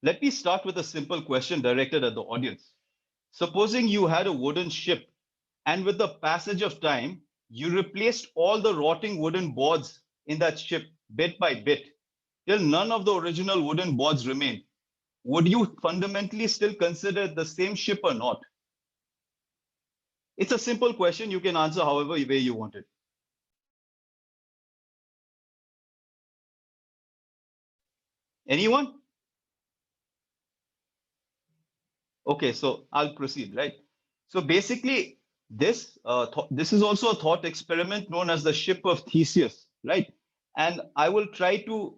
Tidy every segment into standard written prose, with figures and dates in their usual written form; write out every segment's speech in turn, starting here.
Let me start with a simple question directed at the audience. Supposing you had a wooden ship, and with the passage of time, you replaced all the rotting wooden boards in that ship bit by bit, till none of the original wooden boards remain. Would you fundamentally still consider the same ship or not? It's a simple question. You can answer however way you want it. Anyone? Okay, so I'll proceed, right? So basically, this is also a thought experiment known as the ship of Theseus, right? And I will try to.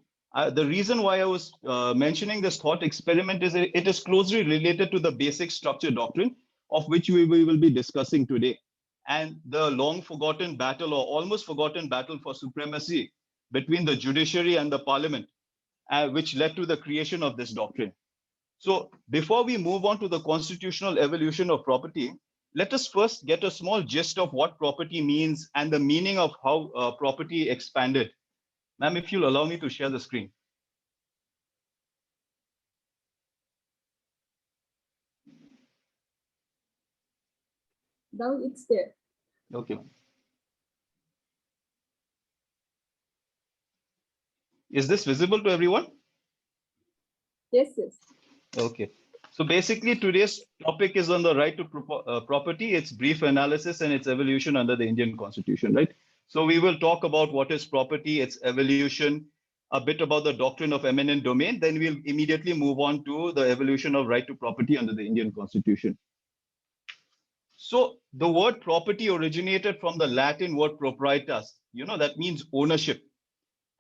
The reason why I was mentioning this thought experiment is it is closely related to the basic structure doctrine of which we will be discussing today, and the long forgotten battle or almost forgotten battle for supremacy between the judiciary and the parliament, which led to the creation of this doctrine. So before we move on to the constitutional evolution of property, let us first get a small gist of what property means and the meaning of how property expanded. Ma'am, if you'll allow me to share the screen. Now it's there. Okay. Is this visible to everyone? Yes, yes. Okay. So basically, today's topic is on the right to property, its brief analysis, and its evolution under the Indian Constitution, right? So we will talk about what is property, its evolution, a bit about the doctrine of eminent domain. Then we'll immediately move on to the evolution of right to property under the Indian Constitution. So the word property originated from the Latin word proprietas, that means ownership.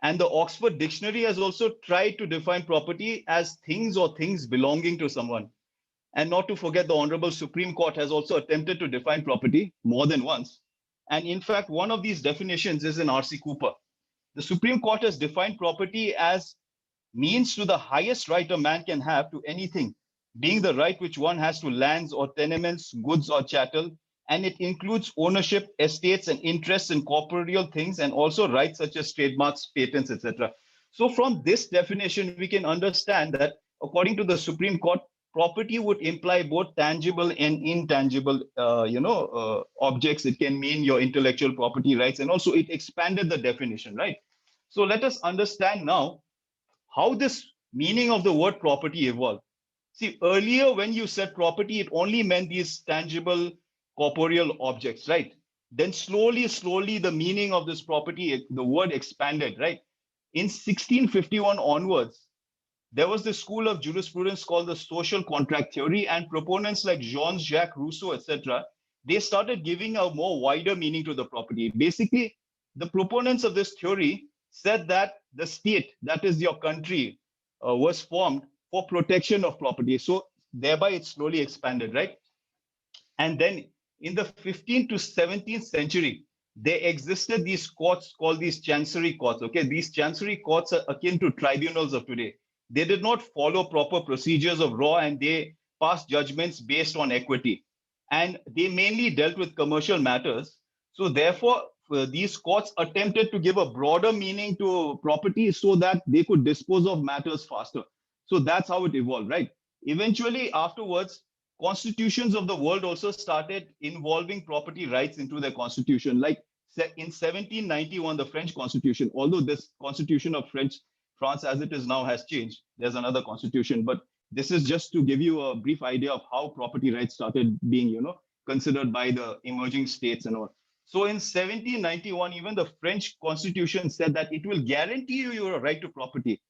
And the Oxford Dictionary has also tried to define property as things or things belonging to someone. And not to forget, the Honorable Supreme Court has also attempted to define property more than once. And in fact, one of these definitions is in R.C. Cooper. The Supreme Court has defined property as means to the highest right a man can have to anything, being the right which one has to lands or tenements, goods or chattel, and it includes ownership, estates, and interests in corporeal things, and also rights such as trademarks, patents, etc. So from this definition, we can understand that according to the Supreme Court, property would imply both tangible and intangible, objects. It can mean your intellectual property rights, and also it expanded the definition, right? So let us understand now how this meaning of the word property evolved. See, earlier when you said property, it only meant these tangible corporeal objects, right? Then slowly, the meaning of this property, the word expanded, right? In 1651 onwards, there was this school of jurisprudence called the social contract theory, and proponents like Jean-Jacques Rousseau, etc., they started giving a more wider meaning to the property. Basically, the proponents of this theory said that the state, that is your country, was formed for protection of property. So thereby it slowly expanded, right? And then in the 15th to 17th century, there existed these courts called these chancery courts. Okay, these chancery courts are akin to tribunals of today. They did not follow proper procedures of law, and they passed judgments based on equity. And they mainly dealt with commercial matters. So therefore, these courts attempted to give a broader meaning to property so that they could dispose of matters faster. So that's how it evolved, right? Eventually, afterwards, constitutions of the world also started involving property rights into their constitution. Like in 1791, the French Constitution, although this constitution of France as it is now has changed, there's another constitution, but this is just to give you a brief idea of how property rights started being, considered by the emerging states and all. So in 1791, even the French Constitution said that it will guarantee you your right to property,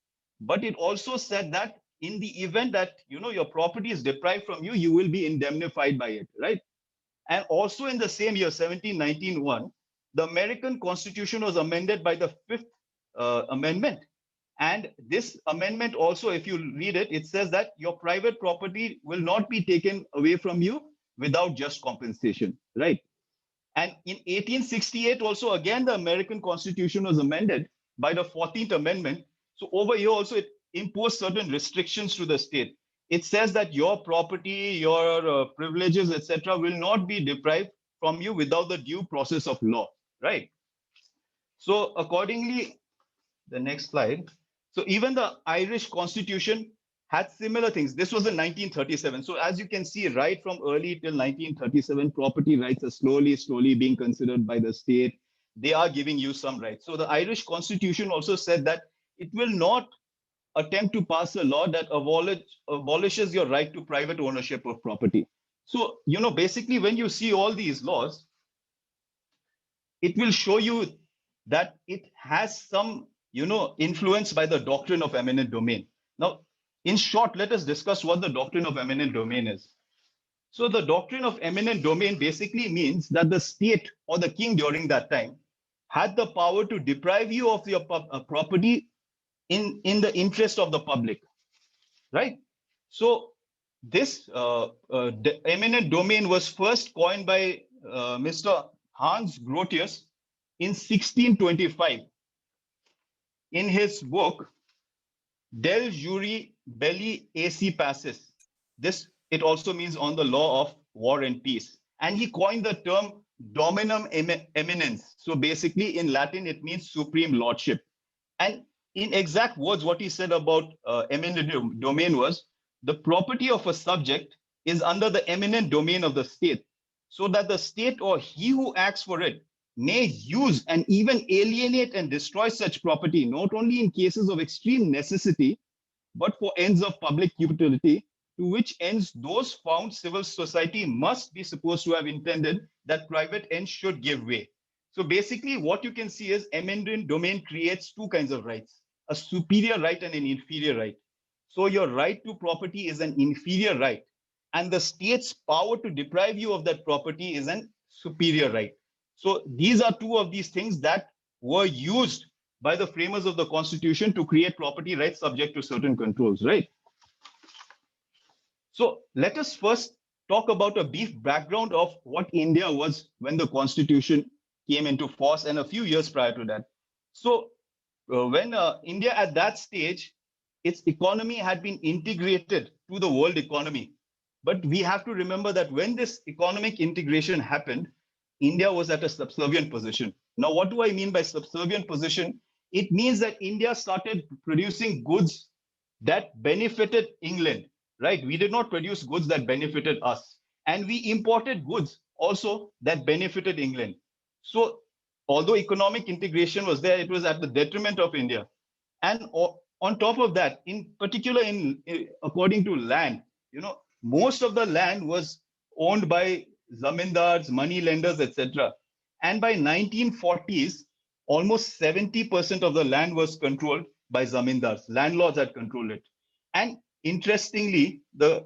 but it also said that in the event that your property is deprived from you, you will be indemnified by it, right? And also in the same year, 1791, the American Constitution was amended by the Fifth Amendment. And this amendment also, if you read it, it says that your private property will not be taken away from you without just compensation, right? And in 1868, also, again, the American Constitution was amended by the 14th Amendment. So over here also, it imposed certain restrictions to the state. It says that your property, your privileges, etc., will not be deprived from you without the due process of law, right? So accordingly, the next slide. So even the Irish Constitution had similar things. This was in 1937. So as you can see, right from early till 1937, property rights are slowly being considered by the state. They are giving you some rights. So the Irish Constitution also said that it will not attempt to pass a law that abolishes your right to private ownership of property. So, basically, when you see all these laws, it will show you that it has some, influence by the doctrine of eminent domain. Now, in short, let us discuss what the doctrine of eminent domain is. So, the doctrine of eminent domain basically means that the state or the king during that time had the power to deprive you of your property in the interest of the public, right? So this eminent domain was first coined by Mr. Hans Grotius in 1625 in his book Del Jure Belli Ac Passis. This, it also means on the law of war and peace. And he coined the term dominum eminens. So basically in Latin, it means supreme lordship. And in exact words, what he said about eminent domain was the property of a subject is under the eminent domain of the state, so that the state or he who acts for it may use and even alienate and destroy such property, not only in cases of extreme necessity, but for ends of public utility, to which ends those found civil society must be supposed to have intended that private ends should give way. So basically, what you can see is eminent domain creates two kinds of rights, a superior right and an inferior right. So your right to property is an inferior right, and the state's power to deprive you of that property is an superior right. So these are two of these things that were used by the framers of the Constitution to create property rights subject to certain controls, right? So let us first talk about a brief background of what India was when the Constitution came into force and a few years prior to that. So when India at that stage, its economy had been integrated to the world economy. But we have to remember that when this economic integration happened, India was at a subservient position. Now, what do I mean by subservient position? It means that India started producing goods that benefited England, right? We did not produce goods that benefited us. And we imported goods also that benefited England. So although economic integration was there, it was at the detriment of India. And on top of that, in particular, according to land, most of the land was owned by zamindars, money lenders, etc. And by 1940s, almost 70% of the land was controlled by zamindars. Landlords had controlled it. And interestingly, the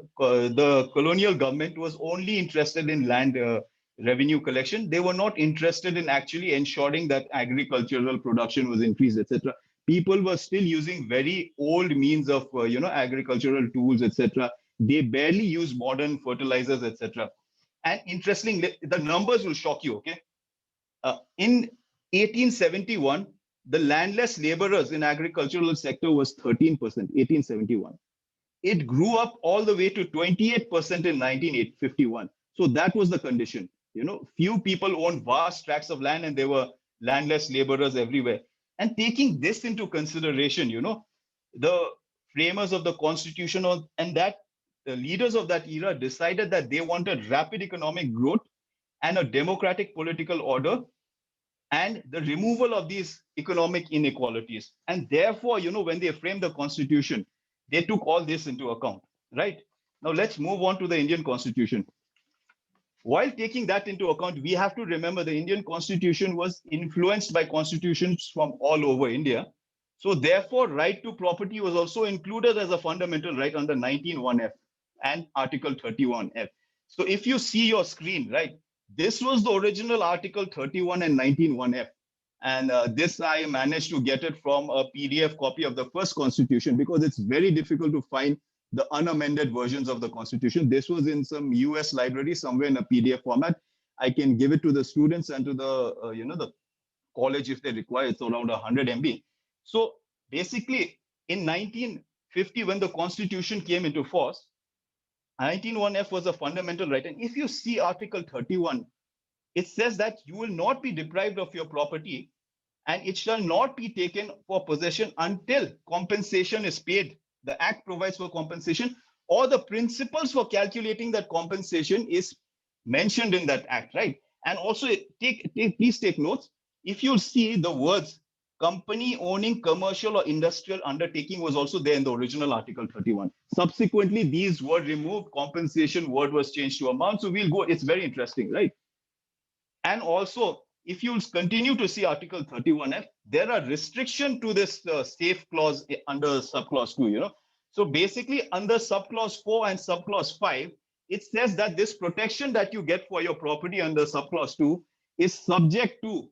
colonial government was only interested in land revenue collection. They were not interested in actually ensuring that agricultural production was increased, etc. People were still using very old means of agricultural tools, etc. They barely use modern fertilizers, etc. And interestingly, the numbers will shock you. Okay, in 1871, the landless laborers in agricultural sector was 13%. 1871. It grew up all the way to 28% in 1951. So that was the condition. Few people owned vast tracts of land and there were landless laborers everywhere. And taking this into consideration, the framers of the Constitution and that the leaders of that era decided that they wanted rapid economic growth and a democratic political order and the removal of these economic inequalities. And therefore, when they framed the Constitution, they took all this into account, right? Now let's move on to the Indian Constitution. While taking that into account, we have to remember the Indian Constitution was influenced by constitutions from all over India. So therefore, right to property was also included as a fundamental right under 19(1)(f) and Article 31(f). So if you see your screen, right, this was the original Article 31 and 19(1)(f). And this I managed to get it from a PDF copy of the first Constitution because it's very difficult to find the unamended versions of the Constitution. This was in some US library somewhere in a PDF format. I can give it to the students and to the the college if they require. It's around 100 MB. So basically, in 1950, when the Constitution came into force, 19(1)(f) was a fundamental right. And if you see Article 31, it says that you will not be deprived of your property and it shall not be taken for possession until compensation is paid the act provides for compensation, or the principles for calculating that compensation is mentioned in that act, right? And also please take notes. If you see the words company owning commercial or industrial undertaking was also there in the original Article 31. Subsequently, these were removed, compensation word was changed to amount. So we'll go, it's very interesting, right? And also, if you continue to see Article 31F, there are restrictions to this safe clause under subclause 2, So basically, under subclause 4 and subclause 5, it says that this protection that you get for your property under subclause 2 is subject to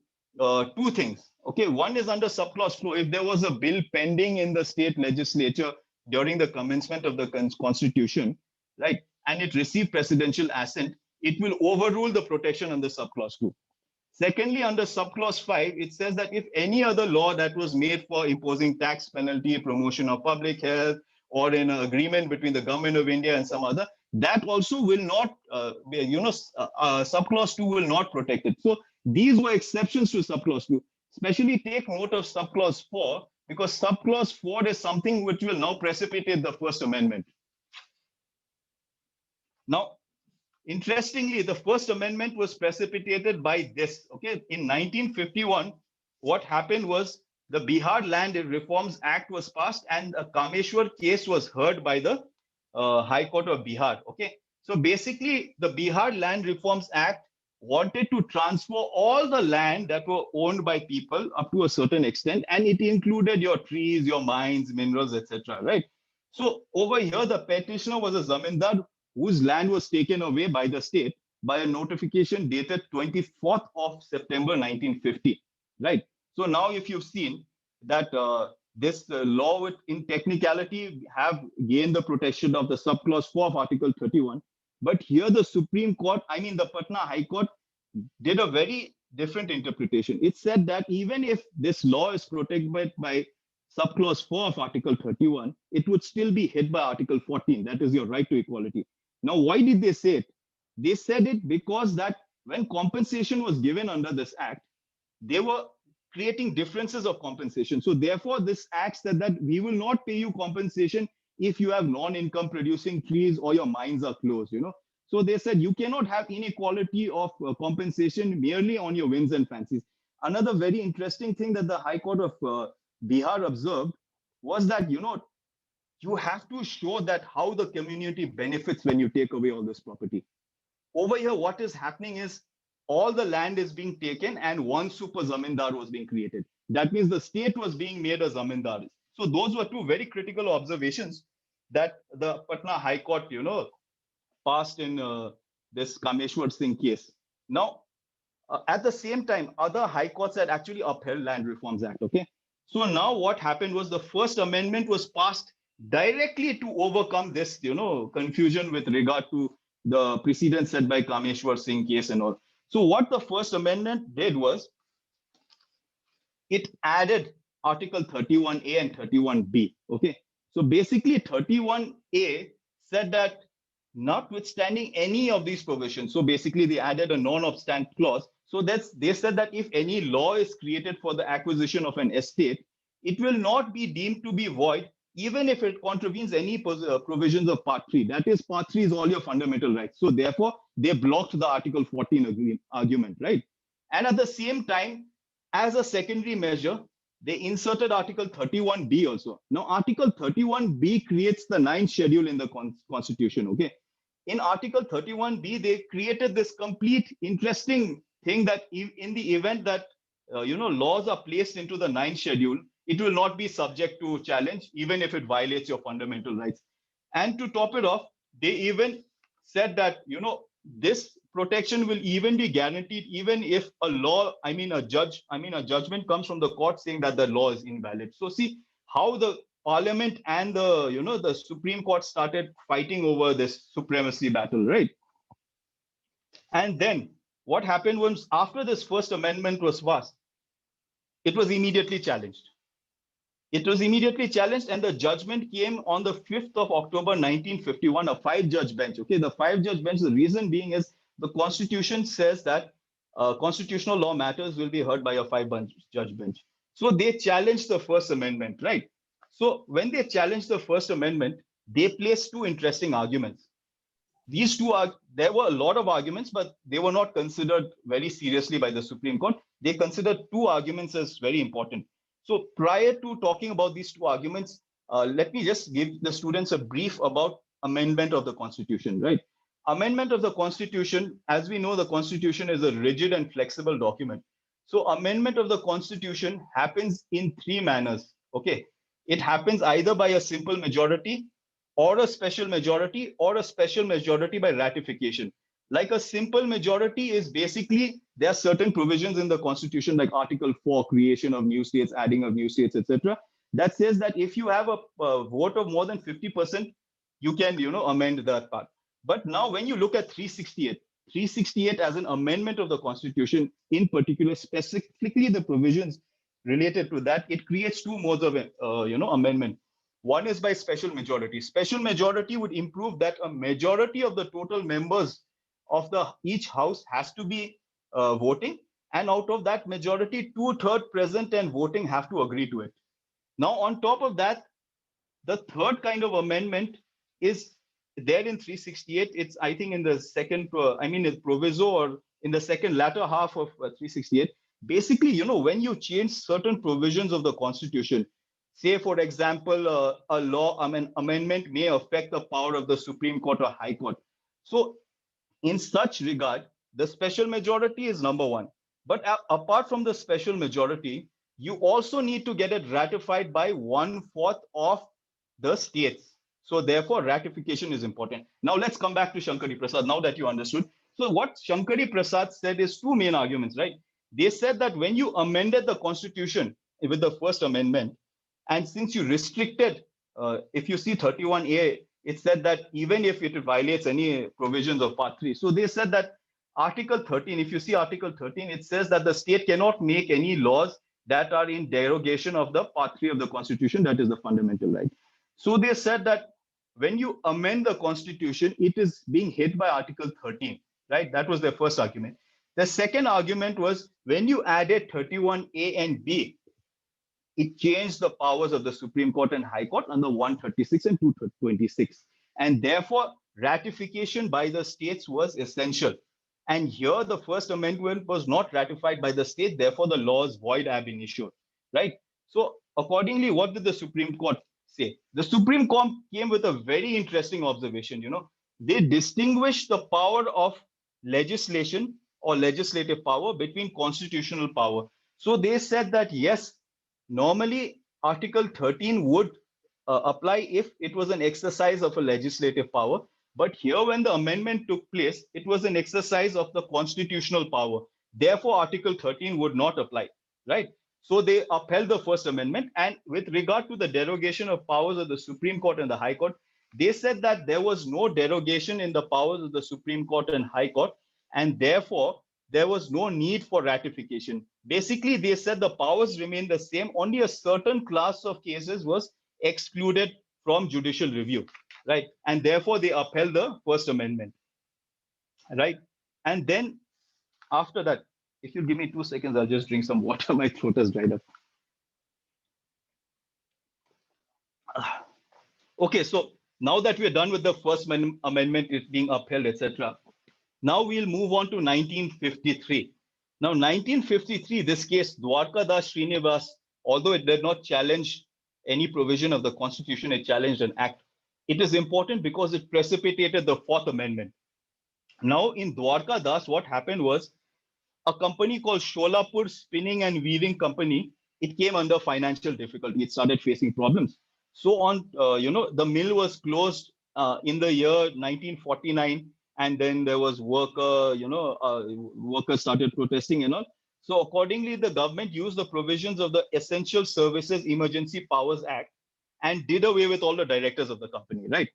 two things. Okay, one is under subclause 4. If there was a bill pending in the state legislature during the commencement of the constitution, right, and it received presidential assent, it will overrule the protection under subclause 2. Secondly, under subclause 5, it says that if any other law that was made for imposing tax penalty, promotion of public health, or in an agreement between the government of India and some other, that also will not, subclause 2 will not protect it. So these were exceptions to subclause 2. Especially take note of subclause 4, because subclause 4 is something which will now precipitate the First Amendment. Now, interestingly, the First Amendment was precipitated by this. Okay, in 1951, what happened was the Bihar Land Reforms Act was passed, and a Kameshwar case was heard by the High Court of Bihar. Okay, so basically, the Bihar Land Reforms Act wanted to transfer all the land that were owned by people up to a certain extent, and it included your trees, your mines, minerals, etc. Right? So over here, the petitioner was a zamindar whose land was taken away by the state by a notification dated 24th of September 1950, right? So now if you've seen that this law in technicality have gained the protection of the subclause 4 of Article 31, but here the Supreme Court, I mean the Patna High Court, did a very different interpretation. It said that even if this law is protected by subclause 4 of Article 31, it would still be hit by Article 14, that is your right to equality. Now, why did they say it? They said it because that when compensation was given under this act, they were creating differences of compensation. So therefore, this act said that we will not pay you compensation if you have non-income producing trees or your mines are closed, So they said you cannot have inequality of compensation merely on your whims and fancies. Another very interesting thing that the High Court of Bihar observed was that, you have to show that how the community benefits when you take away all this property. Over here, what is happening is all the land is being taken and one super zamindar was being created. That means the state was being made a zamindar. So those were two very critical observations that the Patna High Court, passed in this Kameshwar Singh case. Now, at the same time, other high courts had actually upheld Land Reforms Act, okay? So now what happened was the First Amendment was passed directly to overcome this, confusion with regard to the precedent set by Kameshwar Singh case and all. So what the First Amendment did was it added Article 31A and 31B. Okay. So basically 31A said that notwithstanding any of these provisions, so basically they added a non-obstant clause. So they said that if any law is created for the acquisition of an estate, it will not be deemed to be void, even if it contravenes any provisions of Part 3. That is, Part 3 is all your fundamental rights. So therefore, they blocked the Article 14 argument, right? And at the same time, as a secondary measure, they inserted Article 31B also. Now, Article 31B creates the 9th schedule in the Constitution, okay? In Article 31B, they created this complete interesting thing that in the event that, laws are placed into the 9th schedule, it will not be subject to challenge, even if it violates your fundamental rights. And to top it off, they even said that, this protection will even be guaranteed even if a judgment comes from the court saying that the law is invalid. So see how the Parliament and the Supreme Court started fighting over this supremacy battle, right? And then what happened was after this First Amendment was passed, it was immediately challenged. It was immediately challenged, and the judgment came on the 5th of October 1951, a 5-judge bench. Okay, the 5-judge bench, the reason being is the Constitution says that constitutional law matters will be heard by a 5-judge bench. So they challenged the First Amendment, right? So when they challenged the First Amendment, they placed two interesting arguments. These two are, there were a lot of arguments, but they were not considered very seriously by the Supreme Court. They considered two arguments as very important. So prior to talking about these two arguments, let me just give the students a brief about amendment of the Constitution, right? Amendment of the Constitution, as we know, the Constitution is a rigid and flexible document. So amendment of the Constitution happens in three manners, okay? It happens either by a simple majority, or a special majority, or a special majority by ratification. Like a simple majority is basically, there are certain provisions in the Constitution, like Article 4, creation of new states, adding of new states, etc., that says that if you have a vote of more than 50%, you can, amend that part. But now when you look at 368, 368 as an amendment of the Constitution, in particular, specifically the provisions related to that, it creates two modes of, amendment. One is by special majority. Special majority would improve that a majority of the total members of the each house has to be voting, and out of that majority, 2/3 present and voting have to agree to it. Now, on top of that, the third kind of amendment is there in 368. It's, I think, in the second, it's proviso, or in the second latter half of 368. Basically, when you change certain provisions of the Constitution, say, for example, a law, amendment may affect the power of the Supreme Court or High Court. So in such regard, the special majority is number one. But apart from the special majority, you also need to get it ratified by 1/4 of the states. So therefore, ratification is important. Now let's come back to Shankari Prasad, now that you understood. So what Shankari Prasad said is two main arguments, right? They said that when you amended the Constitution with the First Amendment, and since you restricted, if you see 31A, it said that even if it violates any provisions of Part 3. So they said that Article 13, if you see Article 13, it says that the state cannot make any laws that are in derogation of the Part 3 of the Constitution, that is the fundamental right. So they said that when you amend the Constitution, it is being hit by Article 13, right? That was their first argument. The second argument was when you added 31A and B, it changed the powers of the Supreme Court and High Court under 136 and 226. And therefore, ratification by the states was essential. And here, the First Amendment was not ratified by the state, therefore, the law is void ab initio, right? So, accordingly, what did the Supreme Court say? The Supreme Court came with a very interesting observation. They distinguished the power of legislation or legislative power between constitutional power. So, they said that, yes, normally, Article 13 would apply if it was an exercise of a legislative power. But here, when the amendment took place, it was an exercise of the constitutional power. Therefore, Article 13 would not apply, right? So they upheld the First Amendment. And with regard to the derogation of powers of the Supreme Court and the High Court, they said that there was no derogation in the powers of the Supreme Court and High Court. And therefore, there was no need for ratification. Basically, they said the powers remain the same. Only a certain class of cases was excluded from judicial review, right? And therefore, they upheld the First Amendment, right? And then after that, if you give me 2 seconds, I'll just drink some water. My throat has dried up. Okay, so now that we're done with the First Amendment, it's being upheld, etc. Now we'll move on to 1953. Now, 1953, this case, Dwarka Das Srinivas, although it did not challenge any provision of the Constitution, it challenged an act. It is important because it precipitated the Fourth Amendment. Now, in Dwarka Das, what happened was a company called Sholapur Spinning and Weaving Company, it came under financial difficulty. It started facing problems. So on, the mill was closed in the year 1949. And then there was workers started protesting and all. So accordingly, the government used the provisions of the Essential Services Emergency Powers Act and did away with all the directors of the company, right?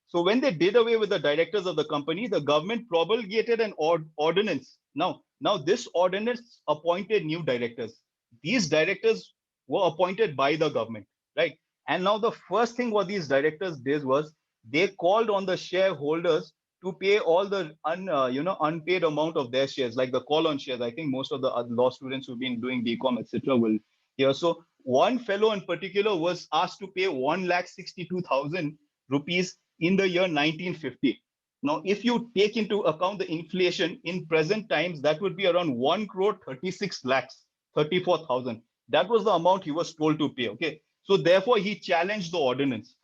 So when they did away with the directors of the company, the government promulgated an ordinance. Now this ordinance appointed new directors. These directors were appointed by the government, right? And now the first thing what these directors did was they called on the shareholders to pay all the unpaid amount of their shares, like the call-on shares. I think most of the law students who've been doing BCom, etc., will hear. So one fellow in particular was asked to pay 1,62,000 rupees in the year 1950. Now, if you take into account the inflation in present times, that would be around 1 crore 36 lakhs, 34,000. That was the amount he was told to pay. Okay. So therefore, he challenged the ordinance.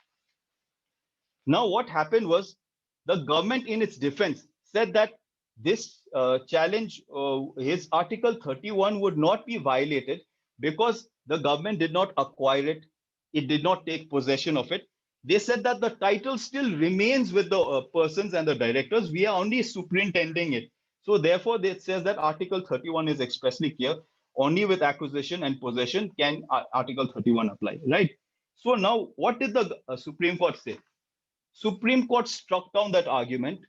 Now, what happened was the government, in its defense, said that this challenge, his Article 31 would not be violated because the government did not acquire it, it did not take possession of it. They said that the title still remains with the persons and the directors. We are only superintending it. So, therefore, it says that Article 31 is expressly clear. Only with acquisition and possession can Article 31 apply, right? So, now what did the Supreme Court say? Supreme Court struck down that argument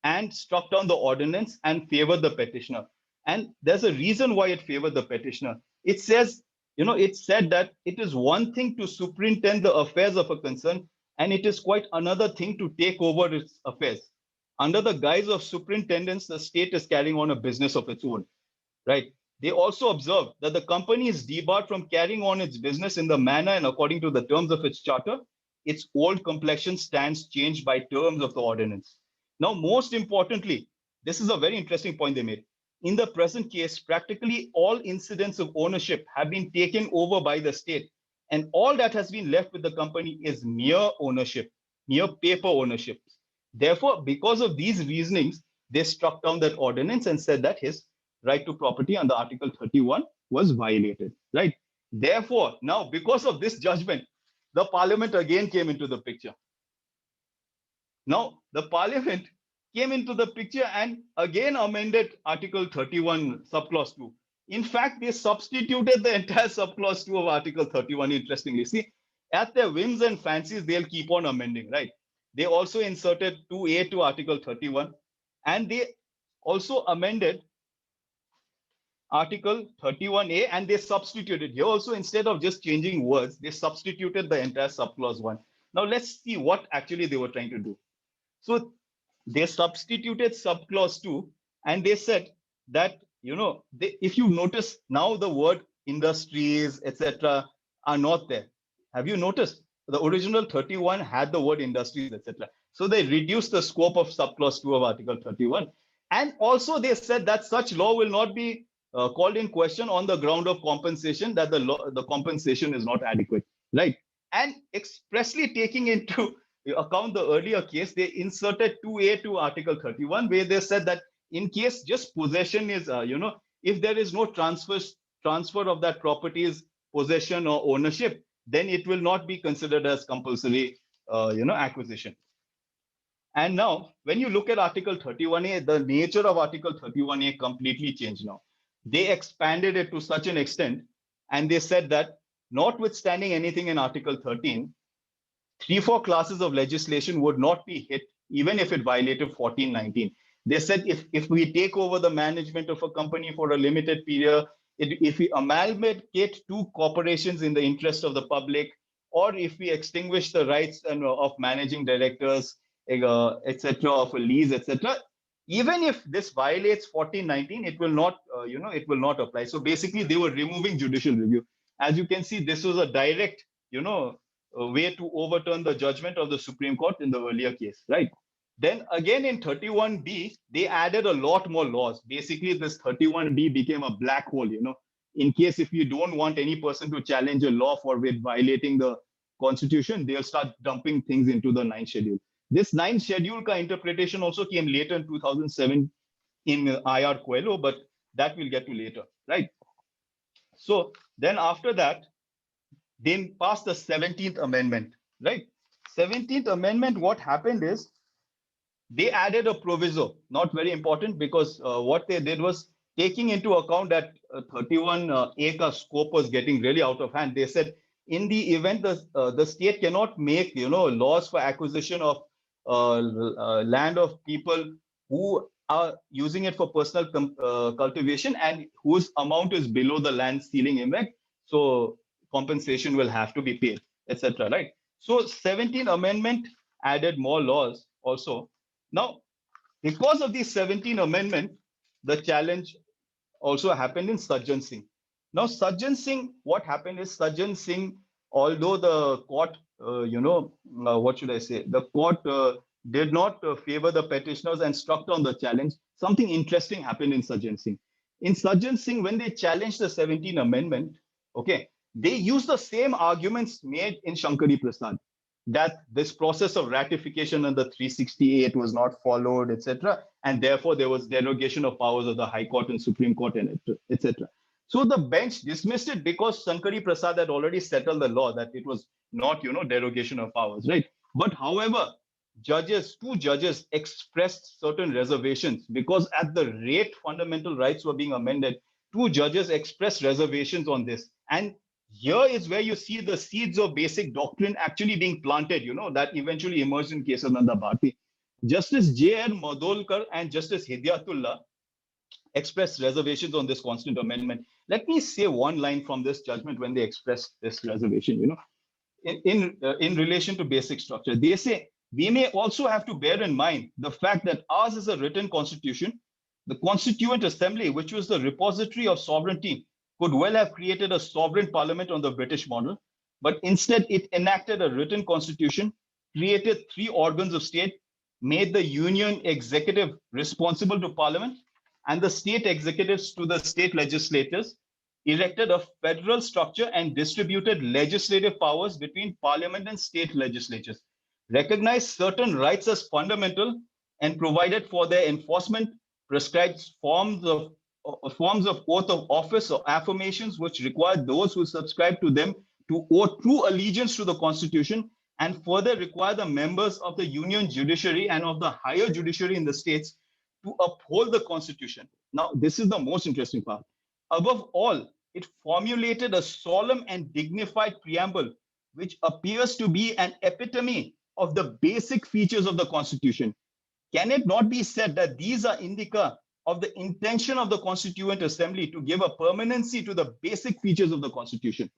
and struck down the ordinance and favored the petitioner. And there's a reason why it favored the petitioner. It says, it said that it is one thing to superintend the affairs of a concern, and it is quite another thing to take over its affairs. Under the guise of superintendence, the state is carrying on a business of its own, right? They also observed that the company is debarred from carrying on its business in the manner and according to the terms of its charter. Its old complexion stands changed by terms of the ordinance. Now, most importantly, this is a very interesting point they made. In the present case, practically all incidents of ownership have been taken over by the state, and all that has been left with the company is mere ownership, mere paper ownership. Therefore, because of these reasonings, they struck down that ordinance and said that his right to property under Article 31 was violated, right? Therefore, now because of this judgment, the parliament again came into the picture. Now, the parliament came into the picture and again amended Article 31, subclause 2. In fact, they substituted the entire subclause 2 of Article 31, interestingly. See, at their whims and fancies, they'll keep on amending, right? They also inserted 2A to Article 31, and they also amended Article 31A, and they substituted here also, instead of just changing words, they substituted the entire subclause 1. Now let's see what actually they were trying to do. So they substituted subclause 2, and they said that, if you notice now the word industries, etc., are not there. Have you noticed? The original 31 had the word industries, etc. So they reduced the scope of subclause 2 of Article 31. And also they said that such law will not be called in question on the ground of compensation, that the compensation is not adequate, right? And expressly taking into account the earlier case, they inserted 2A to Article 31, where they said that in case just possession is, if there is no transfer of that property's possession or ownership, then it will not be considered as compulsory, acquisition. And now, when you look at Article 31A, the nature of Article 31A completely changed now. They expanded it to such an extent, and they said that notwithstanding anything in Article 13, 3-4 classes of legislation would not be hit, even if it violated 1419. They said if we take over the management of a company for a limited period, if we amalgamate two corporations in the interest of the public, or if we extinguish the rights of managing directors, etc., of a lease, etc., even if this violates 1419, it will not, it will not apply. So basically, they were removing judicial review. As you can see, this was a direct, a way to overturn the judgment of the Supreme Court in the earlier case, right? Then again in 31B, they added a lot more laws. Basically, this 31B became a black hole, in case if you don't want any person to challenge a law for violating the constitution, they'll start dumping things into the 9th schedule. This 9th schedule ka interpretation also came later in 2007 in IR Coelho, but that we'll get to later, right? So then after that, they passed the 17th Amendment, right? 17th Amendment, what happened is they added a proviso, not very important, because what they did was taking into account that 31A ka scope was getting really out of hand. They said in the event the state cannot make laws for acquisition of land of people who are using it for personal cultivation and whose amount is below the land ceiling limit, so compensation will have to be paid, etc. Right? So 17th Amendment added more laws also. Now, because of the 17th Amendment, the challenge also happened in Sajjan Singh. Now, Sajjan Singh, what happened is Sajjan Singh, although the court, what should I say? The court did not favor the petitioners and struck down the challenge. Something interesting happened in Sajjan Singh. In Sajjan Singh, when they challenged the 17th Amendment, okay, they used the same arguments made in Shankari Prasad, that this process of ratification under 368 was not followed, etc. And therefore, there was derogation of powers of the High Court and Supreme Court, and etc. So the bench dismissed it because Shankari Prasad had already settled the law that it was not, derogation of powers, right? But however, two judges expressed certain reservations because at the rate fundamental rights were being amended, two judges expressed reservations on this. And here is where you see the seeds of basic doctrine actually being planted, that eventually emerged in Kesavananda Bharti. Justice J.N. Madolkar and Justice Hidayatullah expressed reservations on this constant amendment. Let me say one line from this judgment when they expressed this reservation, in relation to basic structure. They say, we may also have to bear in mind the fact that ours is a written constitution. The Constituent Assembly, which was the repository of sovereignty, could well have created a sovereign parliament on the British model, but instead it enacted a written constitution, created three organs of state, made the union executive responsible to parliament, and the state executives to the state legislators, erected a federal structure and distributed legislative powers between parliament and state legislatures, recognized certain rights as fundamental, and provided for their enforcement, prescribed forms of oath of office or affirmations which required those who subscribe to them to owe true allegiance to the Constitution, and further require the members of the union judiciary and of the higher judiciary in the states to uphold the Constitution. Now, this is the most interesting part. Above all, it formulated a solemn and dignified preamble, which appears to be an epitome of the basic features of the Constitution. Can it not be said that these are indica of the intention of the Constituent Assembly to give a permanency to the basic features of the Constitution?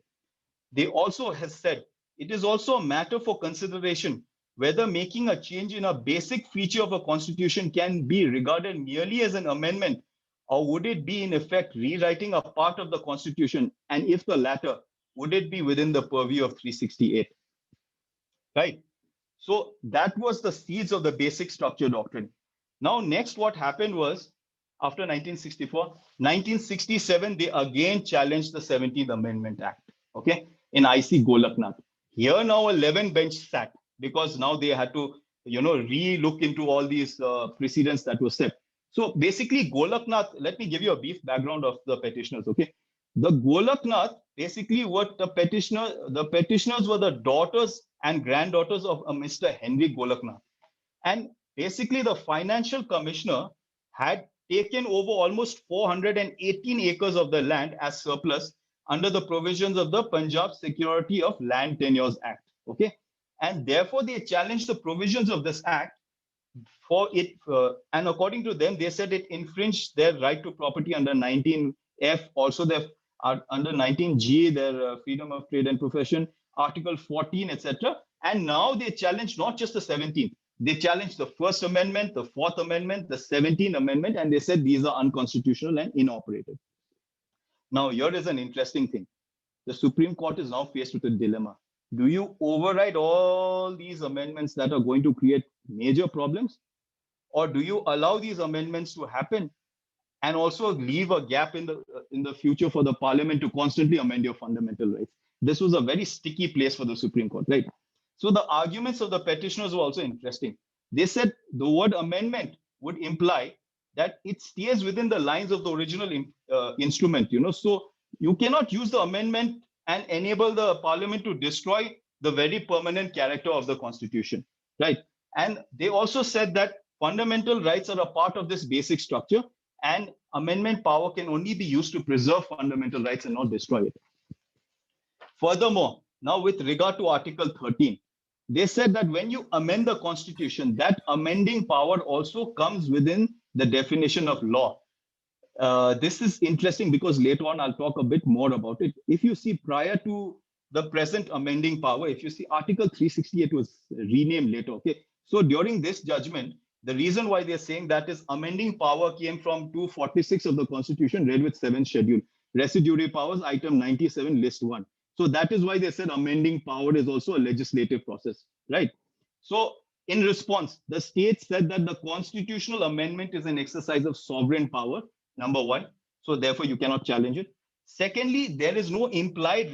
They also have said it is also a matter for consideration whether making a change in a basic feature of a constitution can be regarded merely as an amendment, or would it be in effect rewriting a part of the Constitution? And if the latter, would it be within the purview of 368? Right? So that was the seeds of the basic structure doctrine. Now, next, what happened was, after 1964, 1967, they again challenged the 17th Amendment Act, okay, in IC Golaknath. Here now 11 bench sat because now they had to, re-look into all these precedents that were set. So basically, Golaknath, let me give you a brief background of the petitioners, okay? The Golaknath, basically what the petitioners were the daughters and granddaughters of a Mr. Henry Golaknath. And basically the financial commissioner had taken over almost 418 acres of the land as surplus under the provisions of the Punjab Security of Land Tenures Act, okay? And therefore they challenged the provisions of this act for it, and according to them, they said it infringed their right to property under 19F, also their under 19G, their freedom of trade and profession, Article 14, etc. And now they challenge not just the 17th, they challenged the First Amendment, the Fourth Amendment, the 17th Amendment, and they said these are unconstitutional and inoperative. Now, here is an interesting thing. The Supreme Court is now faced with a dilemma. Do you override all these amendments that are going to create major problems? Or do you allow these amendments to happen and also leave a gap in the future for the parliament to constantly amend your fundamental rights? This was a very sticky place for the Supreme Court, right? So the arguments of the petitioners were also interesting. They said the word amendment would imply that it stays within the lines of the original instrument, so you cannot use the amendment and enable the parliament to destroy the very permanent character of the Constitution, right? And they also said that fundamental rights are a part of this basic structure, and amendment power can only be used to preserve fundamental rights and not destroy it. Furthermore, now with regard to Article 13, they said that when you amend the Constitution, that amending power also comes within the definition of law. This is interesting because later on I'll talk a bit more about it. If you see prior to the present amending power, if you see Article 368 was renamed later, okay? So during this judgment, the reason why they're saying that is amending power came from 246 of the Constitution read with 7th schedule. residuary powers, item 97, list 1. So that is why they said amending power is also a legislative process, right? So in response, the state said that the constitutional amendment is an exercise of sovereign power, number one. So therefore, you cannot challenge it. Secondly, there is no implied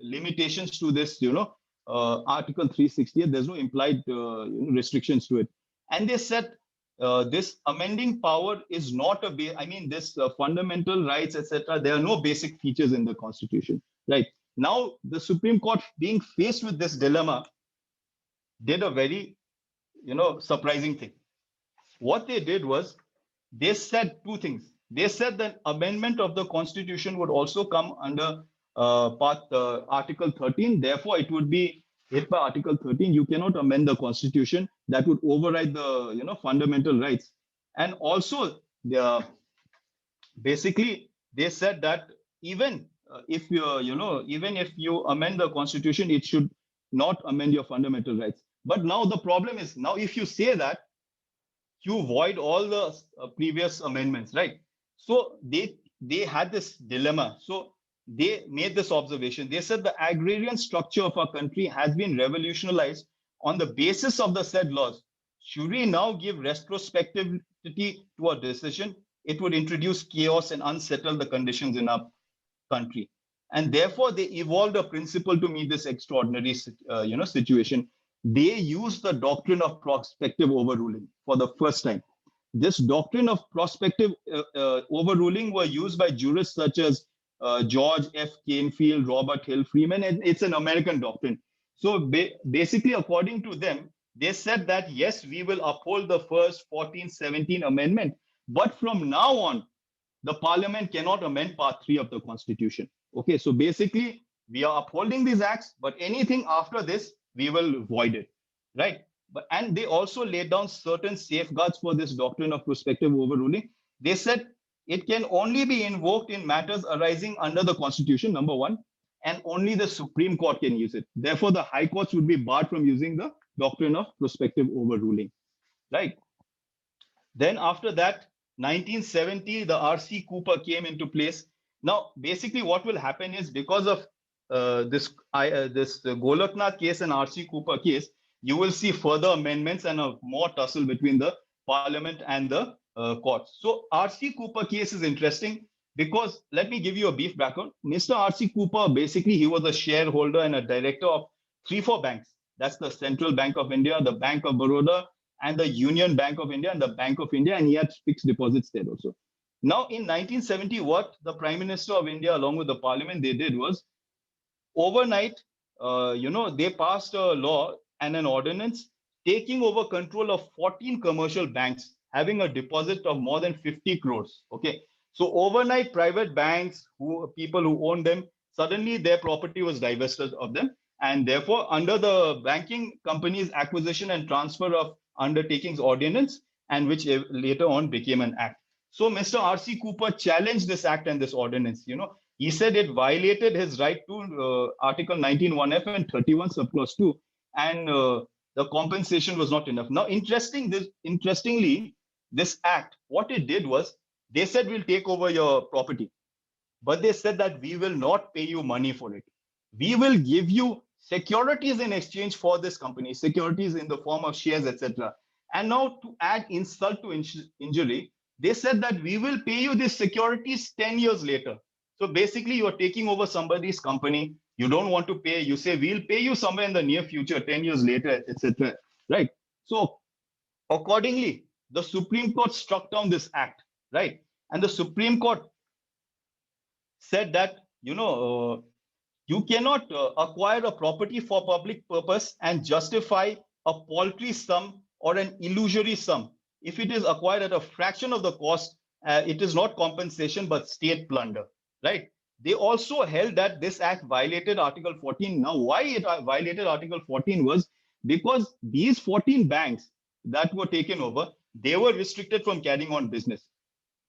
limitations to this, Article 360. There's no implied restrictions to it. And they said this amending power is not this fundamental rights, etc. There are no basic features in the Constitution, right? Now, the Supreme Court, being faced with this dilemma, did a very, surprising thing. What they did was they said two things. They said that amendment of the Constitution would also come under Article 13. Therefore, it would be hit by Article 13. You cannot amend the Constitution. That would override the fundamental rights. And also, basically, they said that even if you amend the Constitution, it should not amend your fundamental rights. But now the problem is, now if you say that, you void all the previous amendments, right? So they had this dilemma. So they made this observation. They said the agrarian structure of our country has been revolutionized on the basis of the said laws. Should we now give retrospectivity to a decision? It would introduce chaos and unsettle the conditions in our country. And therefore, they evolved a principle to meet this extraordinary situation. They used the doctrine of prospective overruling for the first time. This doctrine of prospective overruling were used by jurists such as George F. Canfield, Robert Hill Freeman, and it's an American doctrine. So basically, according to them, they said that, yes, we will uphold the first 1417 amendment, but from now on, the parliament cannot amend part 3 of the Constitution. Okay, so basically, we are upholding these acts, but anything after this, we will void it, right? And they also laid down certain safeguards for this doctrine of prospective overruling. They said it can only be invoked in matters arising under the Constitution, number one, and only the Supreme Court can use it. Therefore, the high courts would be barred from using the doctrine of prospective overruling, right? Then after that, 1970, the R.C. Cooper came into place. Now, basically what will happen is, because of this Golaknath case and R.C. Cooper case, you will see further amendments and a more tussle between the parliament and the courts. So R.C. Cooper case is interesting because, let me give you a brief background. Mr. R.C. Cooper, basically, he was a shareholder and a director of 3-4 banks. That's the Central Bank of India, the Bank of Baroda, and the Union Bank of India and the Bank of India, and he had fixed deposits there also. Now, in 1970, what the Prime Minister of India, along with the Parliament, they did was, overnight, they passed a law and an ordinance taking over control of 14 commercial banks having a deposit of more than 50 crores. Okay, so overnight, private banks, people who own them, suddenly their property was divested of them, and therefore, under the Banking Companies Acquisition and Transfer of Undertakings Ordinance, and which later on became an act. So Mr. R.C. Cooper challenged this act and this ordinance. He said it violated his right to Article 19(1)(f) and 31 subclause 2, and the compensation was not enough. Now, interestingly, this act, what it did was, they said we'll take over your property, but they said that we will not pay you money for it. We will give you securities in exchange for this company, securities in the form of shares, etc. And now, to add insult to injury, they said that we will pay you these securities 10 years later. So basically, you are taking over somebody's company. You don't want to pay. You say, we'll pay you somewhere in the near future, 10 years later, etc. Right? So accordingly, the Supreme Court struck down this act, right? And the Supreme Court said that, you cannot acquire a property for public purpose and justify a paltry sum or an illusory sum. If it is acquired at a fraction of the cost, it is not compensation, but state plunder, right? They also held that this act violated Article 14. Now, why it violated Article 14 was because these 14 banks that were taken over, they were restricted from carrying on business,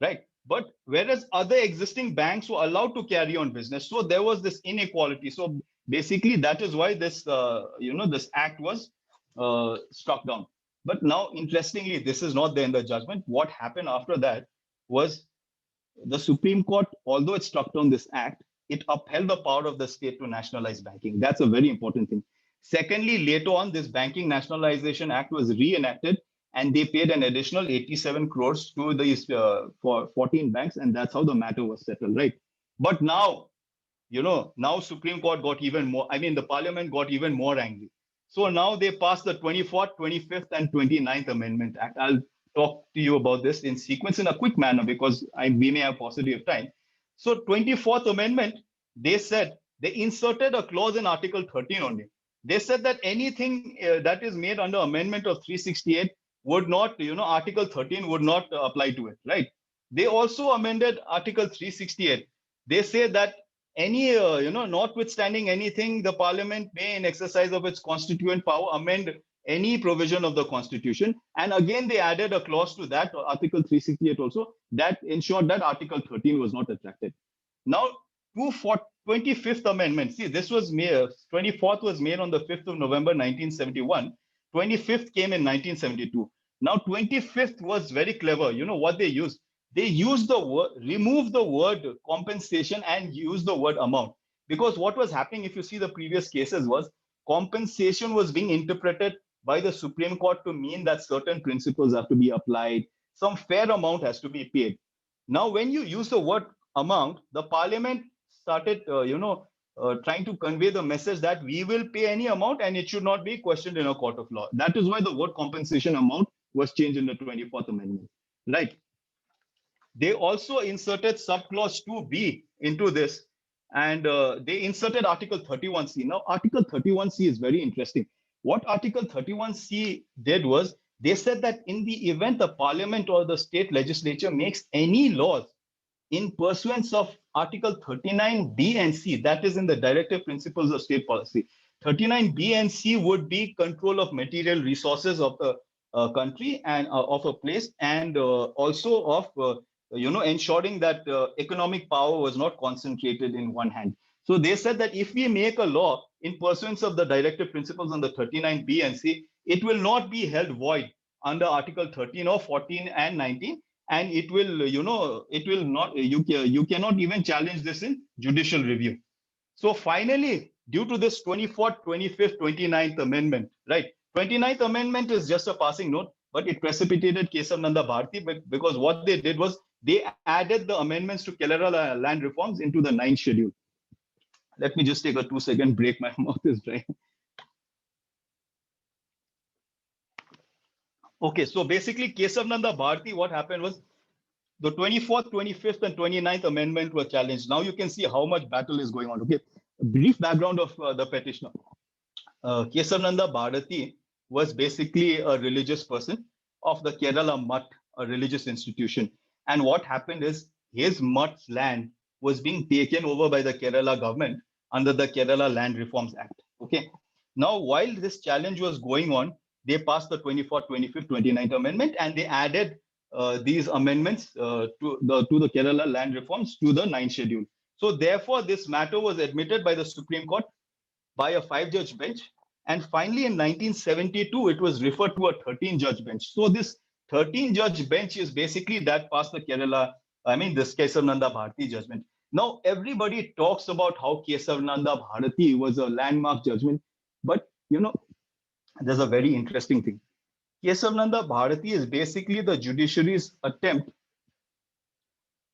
right? But whereas other existing banks were allowed to carry on business, so there was this inequality. So basically, that is why this, this act was struck down. But now, interestingly, this is not there in the judgment. What happened after that was the Supreme Court, although it struck down this act, it upheld the power of the state to nationalize banking. That's a very important thing. Secondly, later on, this Banking Nationalization Act was reenacted, and they paid an additional 87 crores to these for 14 banks, and that's how the matter was settled, right? But now, now Supreme Court got even more, I mean, the Parliament got even more angry. So now they passed the 24th, 25th, and 29th Amendment Act. I'll talk to you about this in sequence in a quick manner because we may have paucity of time. So 24th Amendment, they said, they inserted a clause in Article 13 only. They said that anything that is made under Amendment of 368 would not, Article 13 would not apply to it, right? They also amended Article 368. They say that any, notwithstanding anything, the Parliament may, in exercise of its constituent power, amend any provision of the Constitution. And again, they added a clause to that, Article 368 also, that ensured that Article 13 was not attracted. Now, 25th Amendment, see, this was made, 24th was made on the 5th of November, 1971. 25th came in 1972. Now, 25th was very clever. You know what they used? They used the word, remove the word compensation and use the word amount. Because what was happening, if you see the previous cases, was compensation was being interpreted by the Supreme Court to mean that certain principles have to be applied, some fair amount has to be paid. Now, when you use the word amount, the Parliament started, trying to convey the message that we will pay any amount and it should not be questioned in a court of law. That is why the word compensation amount was changed in the 24th Amendment, right? They also inserted subclause 2B into this, and they inserted Article 31C. Now, Article 31C is very interesting. What Article 31C did was, they said that in the event the Parliament or the state legislature makes any laws in pursuance of Article 39B and C, that is in the Directive Principles of State Policy. 39B and C would be control of material resources of the country and of a place, and also of ensuring that economic power was not concentrated in one hand. So they said that if we make a law in pursuance of the directive principles on the 39B and C, it will not be held void under Article 13 or 14 and 19, and it will, it will not, you cannot even challenge this in judicial review. So finally, due to this 24th, 25th, 29th Amendment, right? 29th Amendment is just a passing note, but it precipitated Kesav Nanda Bharti because what they did was they added the amendments to Kerala land reforms into the 9th schedule. Let me just take a 2-second break. My mouth is dry. Okay, so basically Kesav Nanda Bharti, what happened was the 24th, 25th, and 29th Amendment were challenged. Now you can see how much battle is going on. Okay, a brief background of the petitioner. Kesav Nanda Bharati was basically a religious person of the Kerala Mutt, a religious institution. And what happened is his Mutt's land was being taken over by the Kerala government under the Kerala Land Reforms Act. Okay. Now, while this challenge was going on, they passed the 24th, 25th, 29th Amendment, and they added these amendments to the Kerala land reforms to the 9th schedule. So therefore, this matter was admitted by the Supreme Court by a 5-judge bench. And finally, in 1972, it was referred to a 13-judge bench. So this 13-judge bench is basically that passed the this Kesav Nanda Bharati judgment. Now, everybody talks about how Kesav Nanda Bharati was a landmark judgment, but there's a very interesting thing. Kesav Nanda Bharati is basically the judiciary's attempt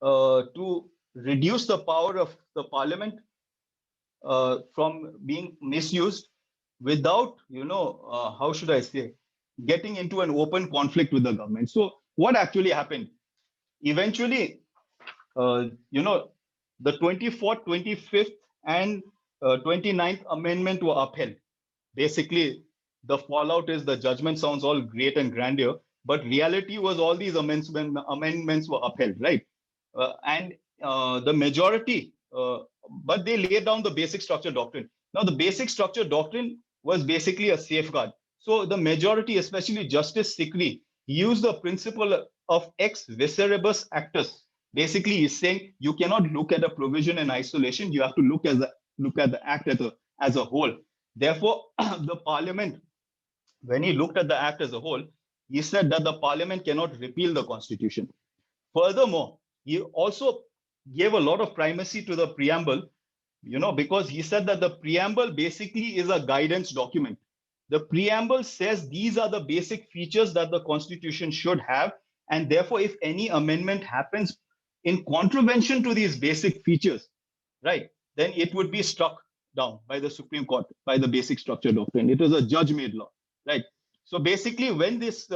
to reduce the power of the Parliament from being misused without, how should I say, getting into an open conflict with the government. So what actually happened? Eventually, the 24th, 25th, and 29th Amendment were upheld. Basically, the fallout is the judgment sounds all great and grandeur, but reality was all these amendments were upheld, right? And the majority, but they laid down the basic structure doctrine. Now, the basic structure doctrine was basically a safeguard. So the majority, especially Justice Sikri, used the principle of ex viceribus actus. Basically, he's saying you cannot look at a provision in isolation. You have to look at the act as a whole. Therefore, the Parliament, when he looked at the act as a whole, he said that the Parliament cannot repeal the Constitution. Furthermore, he also gave a lot of primacy to the preamble, because he said that the preamble basically is a guidance document. The preamble says these are the basic features that the Constitution should have, and therefore, if any amendment happens in contravention to these basic features, right, then it would be struck down by the Supreme Court, by the basic structure doctrine. It was a judge-made law, right? So basically, when this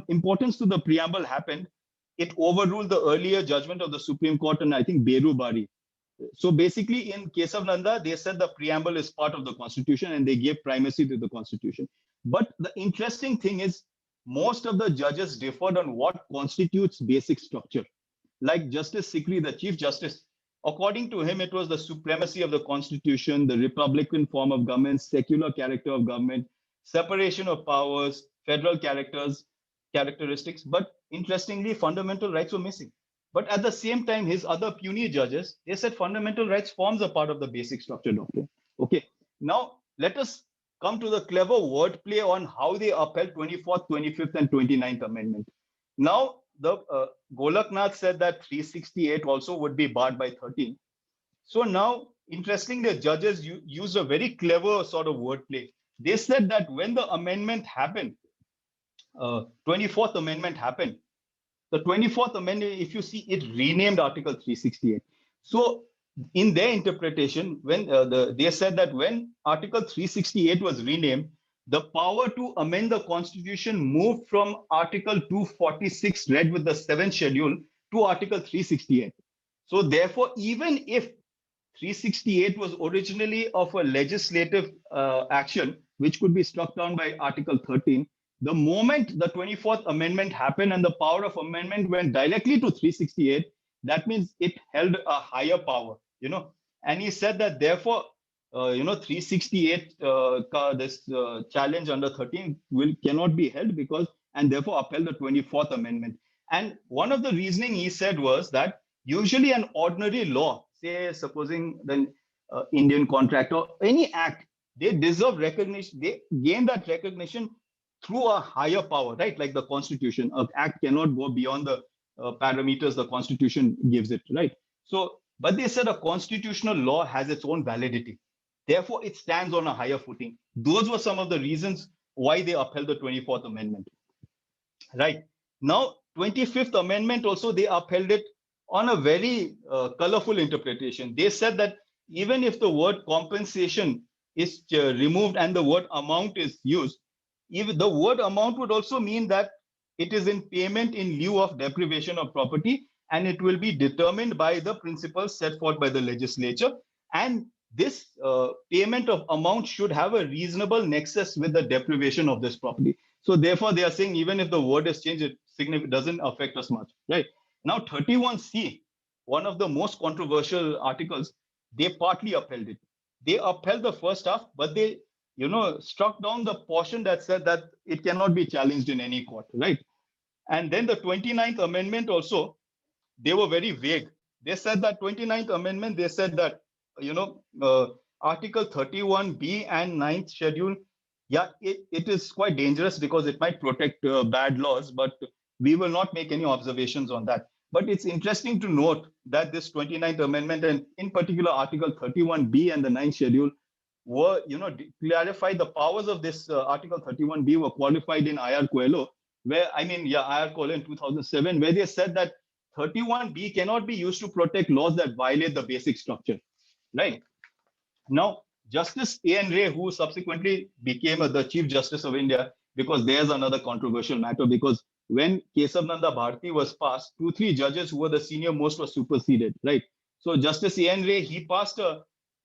importance to the preamble happened, it overruled the earlier judgment of the Supreme Court, and I think Beru Bari. So basically, in case of Nanda, they said the preamble is part of the Constitution and they gave primacy to the Constitution. But the interesting thing is, most of the judges differed on what constitutes basic structure. Like Justice Sikri, the Chief Justice, according to him, it was the supremacy of the Constitution, the republican form of government, secular character of government, separation of powers, federal characteristics. But interestingly, fundamental rights were missing. But at the same time, his other puny judges, they said fundamental rights forms a part of the basic structure doctrine. Okay, now let us come to the clever wordplay on how they upheld 24th, 25th, and 29th Amendment. Now, the Golaknath said that 368 also would be barred by 13. So now, interestingly, the judges used a very clever sort of wordplay. They said that when the amendment happened, 24th Amendment happened, the 24th Amendment, if you see, it renamed Article 368. So in their interpretation, when they said that when Article 368 was renamed, the power to amend the Constitution moved from Article 246, read with the 7th schedule, to Article 368. So therefore, even if 368 was originally of a legislative action, which could be struck down by Article 13, the moment the 24th Amendment happened and the power of amendment went directly to 368, that means it held a higher power, And he said that therefore, 368, this challenge under 13 cannot be held because, and therefore upheld the 24th Amendment. And one of the reasoning he said was that usually an ordinary law, say supposing the Indian contract or any act, they deserve recognition, they gain that recognition through a higher power, right? Like the Constitution, an act cannot go beyond the parameters the Constitution gives it, right? So, but they said a constitutional law has its own validity. Therefore, it stands on a higher footing. Those were some of the reasons why they upheld the 24th Amendment, right? Now, 25th Amendment also, they upheld it on a very colorful interpretation. They said that even if the word compensation is removed and the word amount is used, even the word amount would also mean that it is in payment in lieu of deprivation of property, and it will be determined by the principles set forth by the legislature. And this payment of amount should have a reasonable nexus with the deprivation of this property. So therefore, they are saying even if the word is changed, it doesn't affect us much, right? Now, 31C, one of the most controversial articles, they partly upheld it. They upheld the first half, but they struck down the portion that said that it cannot be challenged in any court, right? And then the 29th Amendment also, they were very vague. They said that 29th Amendment, they said that, Article 31B and 9th schedule, yeah, it is quite dangerous because it might protect bad laws, but we will not make any observations on that. But it's interesting to note that this 29th Amendment, and in particular Article 31B and the 9th schedule, were, clarified. The powers of this Article 31B were qualified in IR Coelho, where, IR Coelho in 2007, where they said that 31B cannot be used to protect laws that violate the basic structure, right? Now, Justice A.N. Ray, who subsequently became the Chief Justice of India, because there's another controversial matter, because when Kesav Nanda Bharti was passed, 2-3 judges who were the senior most were superseded, right? So Justice A.N. Ray, he passed a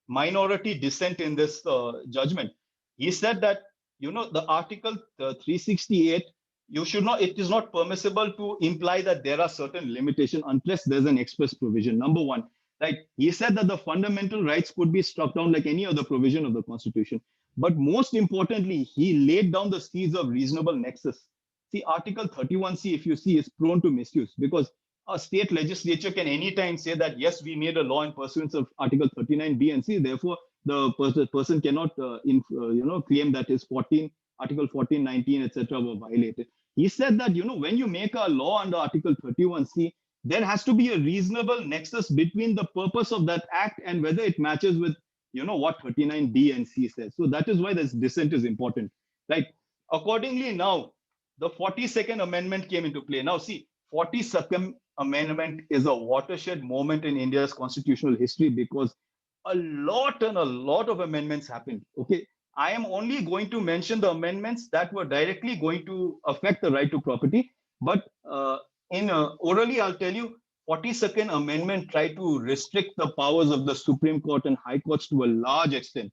minority dissent in this judgment. He said that, the Article 368, it is not permissible to imply that there are certain limitations unless there's an express provision. Number one, right? He said that the fundamental rights could be struck down like any other provision of the Constitution. But most importantly, he laid down the seeds of reasonable nexus. See, Article 31C, if you see, is prone to misuse because a state legislature can anytime say that, yes, we made a law in pursuance of Article 39B and C, therefore the person cannot claim that his Article 14, 19, etc. were violated. He said that, when you make a law under Article 31C, there has to be a reasonable nexus between the purpose of that act and whether it matches with, what 39B and C says. So that is why this dissent is important, right? Accordingly, now the 42nd Amendment came into play. Now, see, 42nd Amendment is a watershed moment in India's constitutional history because a lot of amendments happened. Okay, I am only going to mention the amendments that were directly going to affect the right to property. But in orally, I'll tell you, 42nd Amendment tried to restrict the powers of the Supreme Court and High Courts to a large extent.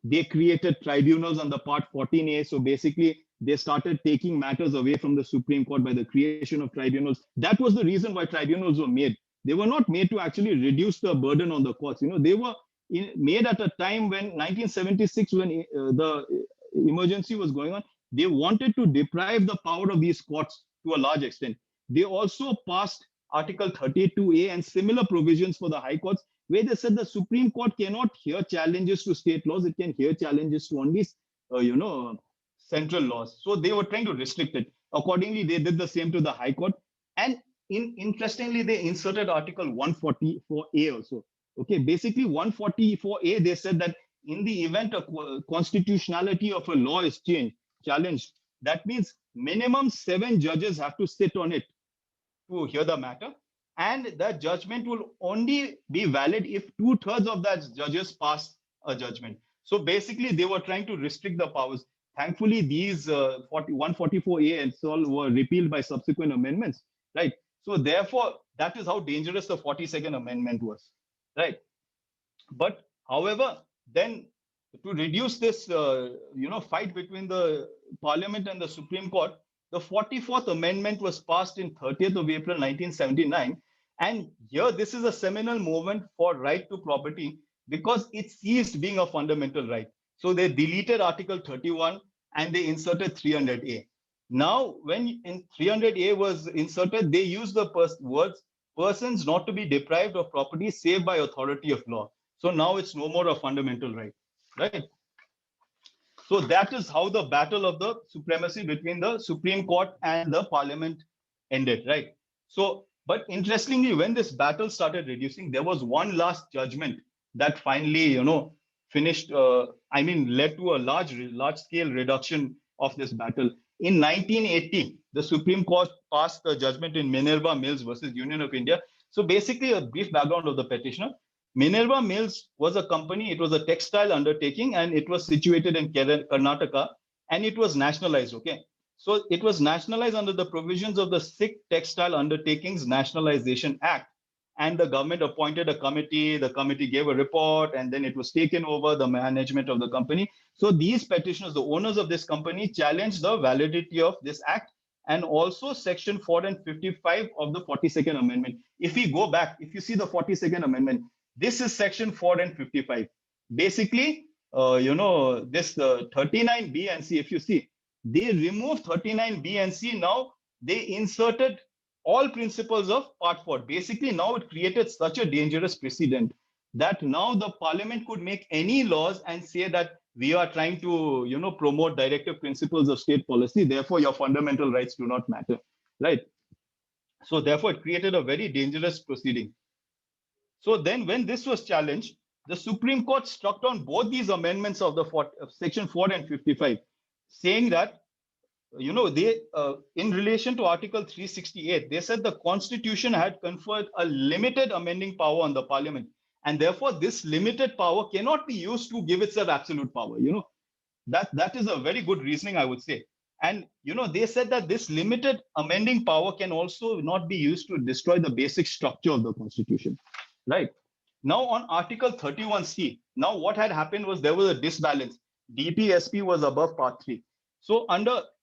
They created tribunals under Part 14A. So basically, they started taking matters away from the Supreme Court by the creation of tribunals. That was the reason why tribunals were made. They were not made to actually reduce the burden on the courts. They were made at a time when 1976, when the emergency was going on. They wanted to deprive the power of these courts to a large extent. They also passed Article 32A and similar provisions for the High Courts, where they said the Supreme Court cannot hear challenges to state laws. It can hear challenges to only, central laws. So they were trying to restrict it. Accordingly, they did the same to the High Court. And interestingly, they inserted Article 144A also. Okay, basically 144A, they said that in the event of constitutionality of a law is challenged, that means minimum 7 judges have to sit on it to hear the matter. And that judgment will only be valid if 2/3 of that judges pass a judgment. So basically, they were trying to restrict the powers. Thankfully, these 144A and so on were repealed by subsequent amendments, right? So therefore, that is how dangerous the 42nd Amendment was, right? But however, then to reduce this, fight between the Parliament and the Supreme Court, the 44th Amendment was passed in 30th of April 1979. And here, this is a seminal moment for right to property because it ceased being a fundamental right. So they deleted Article 31 and they inserted 300A. Now, when in 300A was inserted, they used the words persons not to be deprived of property save by authority of law. So now it's no more a fundamental right, right? So that is how the battle of the supremacy between the Supreme Court and the Parliament ended, right? So, but interestingly, when this battle started reducing, there was one last judgment that finally, finished, led to a large scale reduction of this battle. In 1980, the Supreme Court passed the judgment in Minerva Mills versus Union of India. So basically, a brief background of the petitioner. Minerva Mills was a company, it was a textile undertaking, and it was situated in Karnataka, and it was nationalized, okay? So it was nationalized under the provisions of the Sikh Textile Undertakings Nationalization Act, and the government appointed a committee, the committee gave a report, and then it was taken over the management of the company. So these petitioners, the owners of this company, challenged the validity of this act and also Section 4 and 55 of the 42nd Amendment. If we go back, if you see the 42nd Amendment, this is Section 4 and 55. Basically, this 39B and C, if you see, they removed 39B and C. Now they inserted all principles of Part 4. Basically, now it created such a dangerous precedent that now the Parliament could make any laws and say that we are trying to, promote directive principles of state policy. Therefore, your fundamental rights do not matter, right? So therefore, it created a very dangerous proceeding. So then when this was challenged, the Supreme Court struck down both these amendments of the Section 4 and 55, saying that, they, in relation to Article 368, they said the Constitution had conferred a limited amending power on the Parliament. And therefore, this limited power cannot be used to give itself absolute power. That is a very good reasoning, I would say. And, they said that this limited amending power can also not be used to destroy the basic structure of the Constitution. Right. Now on Article 31C, now what had happened was there was a disbalance. DPSP was above Part 3. So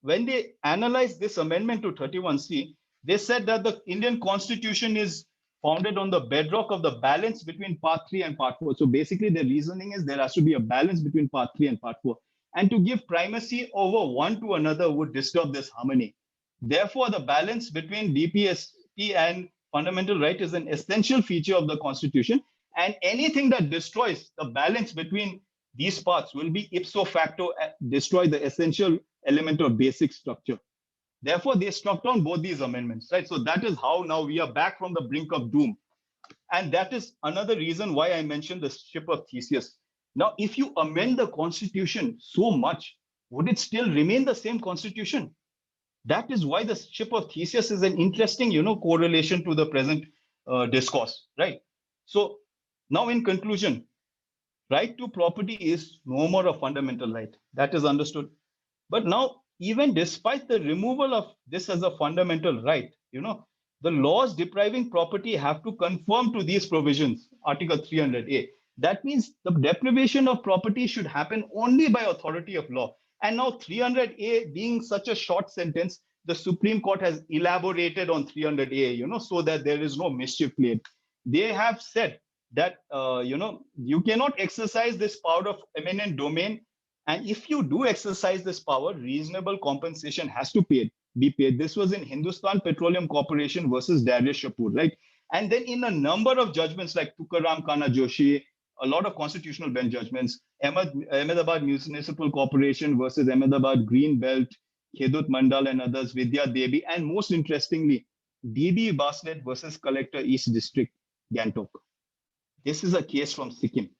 when they analyzed this amendment to 31C, they said that the Indian Constitution is founded on the bedrock of the balance between Part 3 and Part 4. So basically the reasoning is there has to be a balance between Part 3 and Part 4. And to give primacy over one to another would disturb this harmony. Therefore, the balance between DPSP and fundamental right is an essential feature of the Constitution, and anything that destroys the balance between these parts will be ipso facto destroy the essential element of basic structure. Therefore, they struck down both these amendments, right? So that is how now we are back from the brink of doom. And that is another reason why I mentioned the ship of Theseus. Now, if you amend the constitution so much, would it still remain the same constitution? That is why the ship of Theseus is an interesting, correlation to the present discourse, right? So now in conclusion, right to property is no more a fundamental right. That is understood. But now, even despite the removal of this as a fundamental right, the laws depriving property have to conform to these provisions, Article 300A. That means the deprivation of property should happen only by authority of law. And now 300A being such a short sentence, the Supreme Court has elaborated on 300A, so that there is no mischief played. They have said that, you cannot exercise this power of eminent domain, and if you do exercise this power, reasonable compensation has to be paid. This was in Hindustan Petroleum Corporation versus Darius Shapur, right? And then in a number of judgments like Tukaram Kana Joshi, a lot of constitutional bench judgments, Ahmedabad Municipal Corporation versus Ahmedabad Green Belt, Khedut Mandal and others, Vidya Devi, and most interestingly, DB Baslet versus Collector East District, Gantok. This is a case from Sikkim.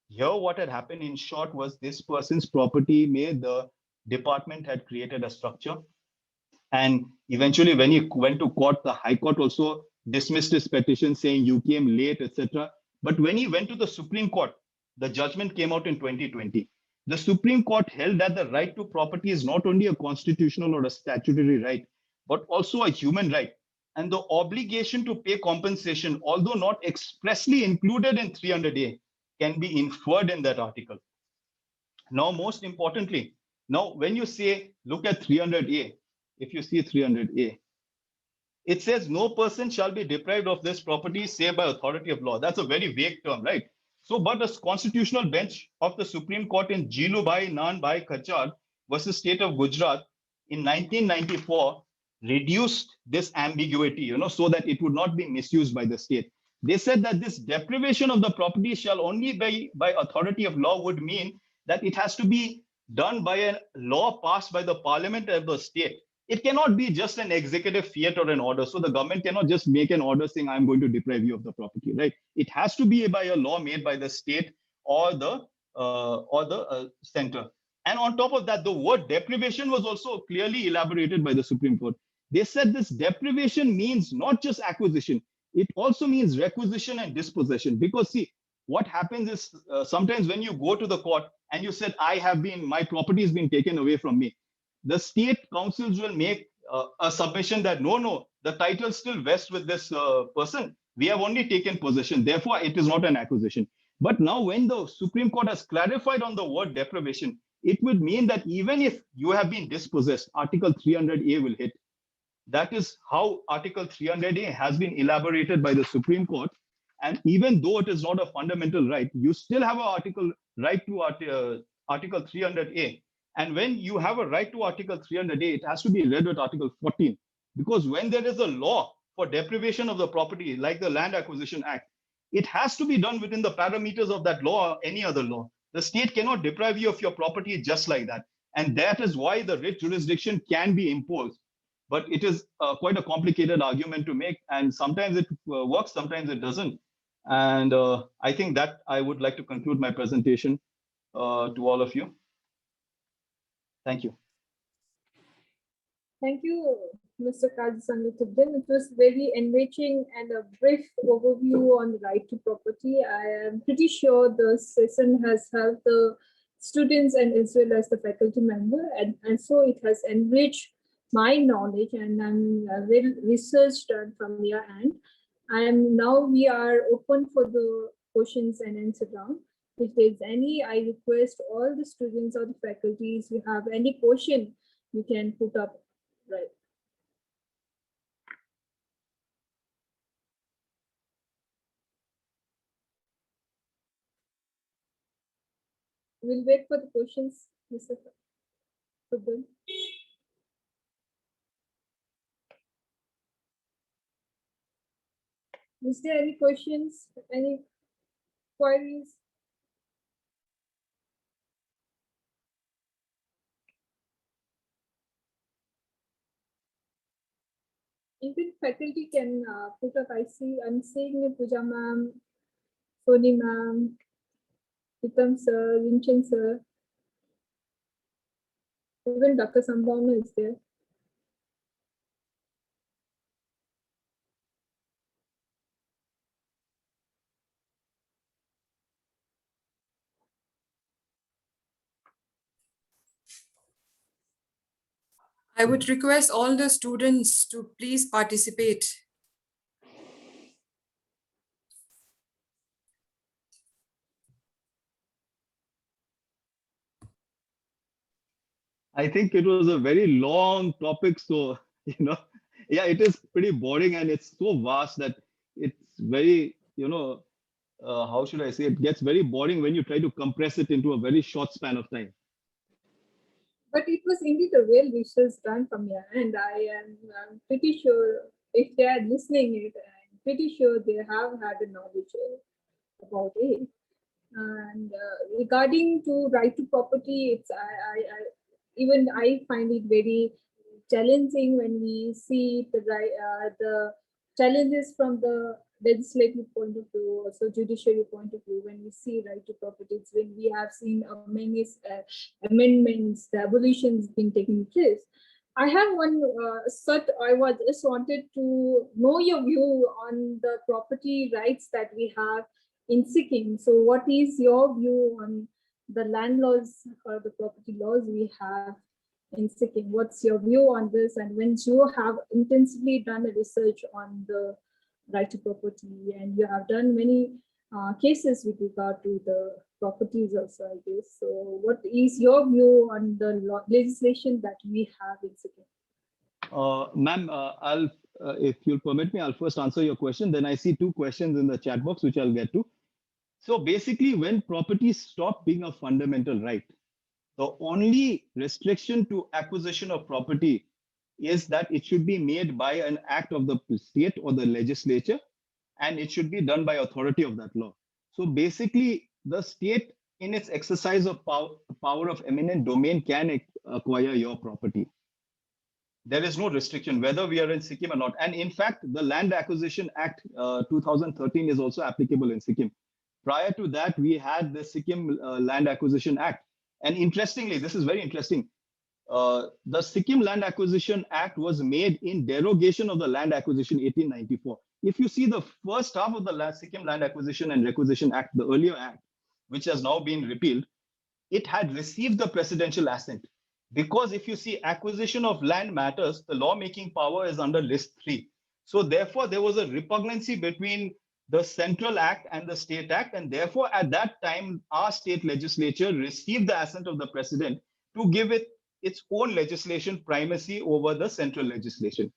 Here, what had happened in short was this person's property made the department had created a structure. And eventually, when he went to court, the High Court also dismissed his petition saying you came late, etc. But when he went to the Supreme Court, the judgment came out in 2020. The Supreme Court held that the right to property is not only a constitutional or a statutory right, but also a human right. And the obligation to pay compensation, although not expressly included in 300A, can be inferred in that article. Now, most importantly, now when you say, look at 300A, if you see 300A, it says no person shall be deprived of this property save by authority of law. That's a very vague term, right? So, but the constitutional bench of the Supreme Court in Jilubai Nanbai Kachar versus State of Gujarat in 1994 reduced this ambiguity, so that it would not be misused by the state. They said that this deprivation of the property shall only be by authority of law would mean that it has to be done by a law passed by the parliament of the state. It cannot be just an executive fiat or an order. So the government cannot just make an order saying, I'm going to deprive you of the property, right? It has to be by a law made by the state or the center. And on top of that, the word deprivation was also clearly elaborated by the Supreme Court. They said this deprivation means not just acquisition, it also means requisition and dispossession. Because see, what happens is sometimes when you go to the court and you said, my property has been taken away from me, the state councils will make a submission that no, the title still vests with this person. We have only taken possession. Therefore, it is not an acquisition. But now when the Supreme Court has clarified on the word deprivation, it would mean that even if you have been dispossessed, Article 300A will hit. That is how Article 300A has been elaborated by the Supreme Court. And even though it is not a fundamental right, you still have an right to Article 300A. And when you have a right to Article 300A, it has to be read with Article 14. Because when there is a law for deprivation of the property, like the Land Acquisition Act, it has to be done within the parameters of that law or any other law. The state cannot deprive you of your property just like that. And that is why the writ jurisdiction can be imposed. But it is quite a complicated argument to make. And sometimes it works, sometimes it doesn't. And I think that I would like to conclude my presentation to all of you. Thank you. Thank you, Mr. Kazi Sangatubdin. It was very enriching and a brief overview on the right to property. I am pretty sure the session has helped the students and as well as the faculty member, and so it has enriched my knowledge, and I'm well researched from your end. And now we are open for the questions and answer round. If there's any, I request all the students or the faculties who have any question, you can put up. Right. We'll wait for the questions, Mr. Subban. Is there any questions, any queries? Even faculty can put up. I'm seeing Pooja ma'am, Soni ma'am, Pritam sir, Vincent sir, even Dr. Sambhavna is there. I would request all the students to please participate. I think it was a very long topic. So, yeah, it is pretty boring and it's so vast that it's very, how should I say, it gets very boring when you try to compress it into a very short span of time. But it was indeed a well research done from your end. I'm pretty sure if they are listening it, I'm pretty sure they have had a knowledge about it. And regarding to right to property, even I find it very challenging when we see the challenges from the legislative point of view, also judiciary point of view. When we see right to property, when we have seen many amendments, the abolitions being taking place. I have one I was just wanted to know your view on the property rights that we have in Sikkim. So, what is your view on the land laws or the property laws we have in Sikkim? What's your view on this? And when you have intensively done a research on the right to property, and you have done many cases with regard to the properties also, I guess. So, what is your view on the legislation that we have in Sikkim? Ma'am, if you'll permit me, I'll first answer your question. Then I see two questions in the chat box, which I'll get to. So basically, when property stopped being a fundamental right, the only restriction to acquisition of property is that it should be made by an act of the state or the legislature, and it should be done by authority of that law. So basically, the state, in its exercise of power of eminent domain, can acquire your property. There is no restriction whether we are in Sikkim or not. And in fact, the Land Acquisition Act 2013 is also applicable in Sikkim. Prior to that, we had the Sikkim Land Acquisition Act. And interestingly, this is very interesting. The Sikkim Land Acquisition Act was made in derogation of the Land Acquisition 1894. If you see the first half of the Sikkim Land Acquisition and Requisition Act, the earlier act, which has now been repealed, it had received the presidential assent. Because if you see acquisition of land matters, the lawmaking power is under list 3. So therefore, there was a repugnancy between the central act and the state act. And therefore, at that time, our state legislature received the assent of the president to give it its own legislation primacy over the central legislation.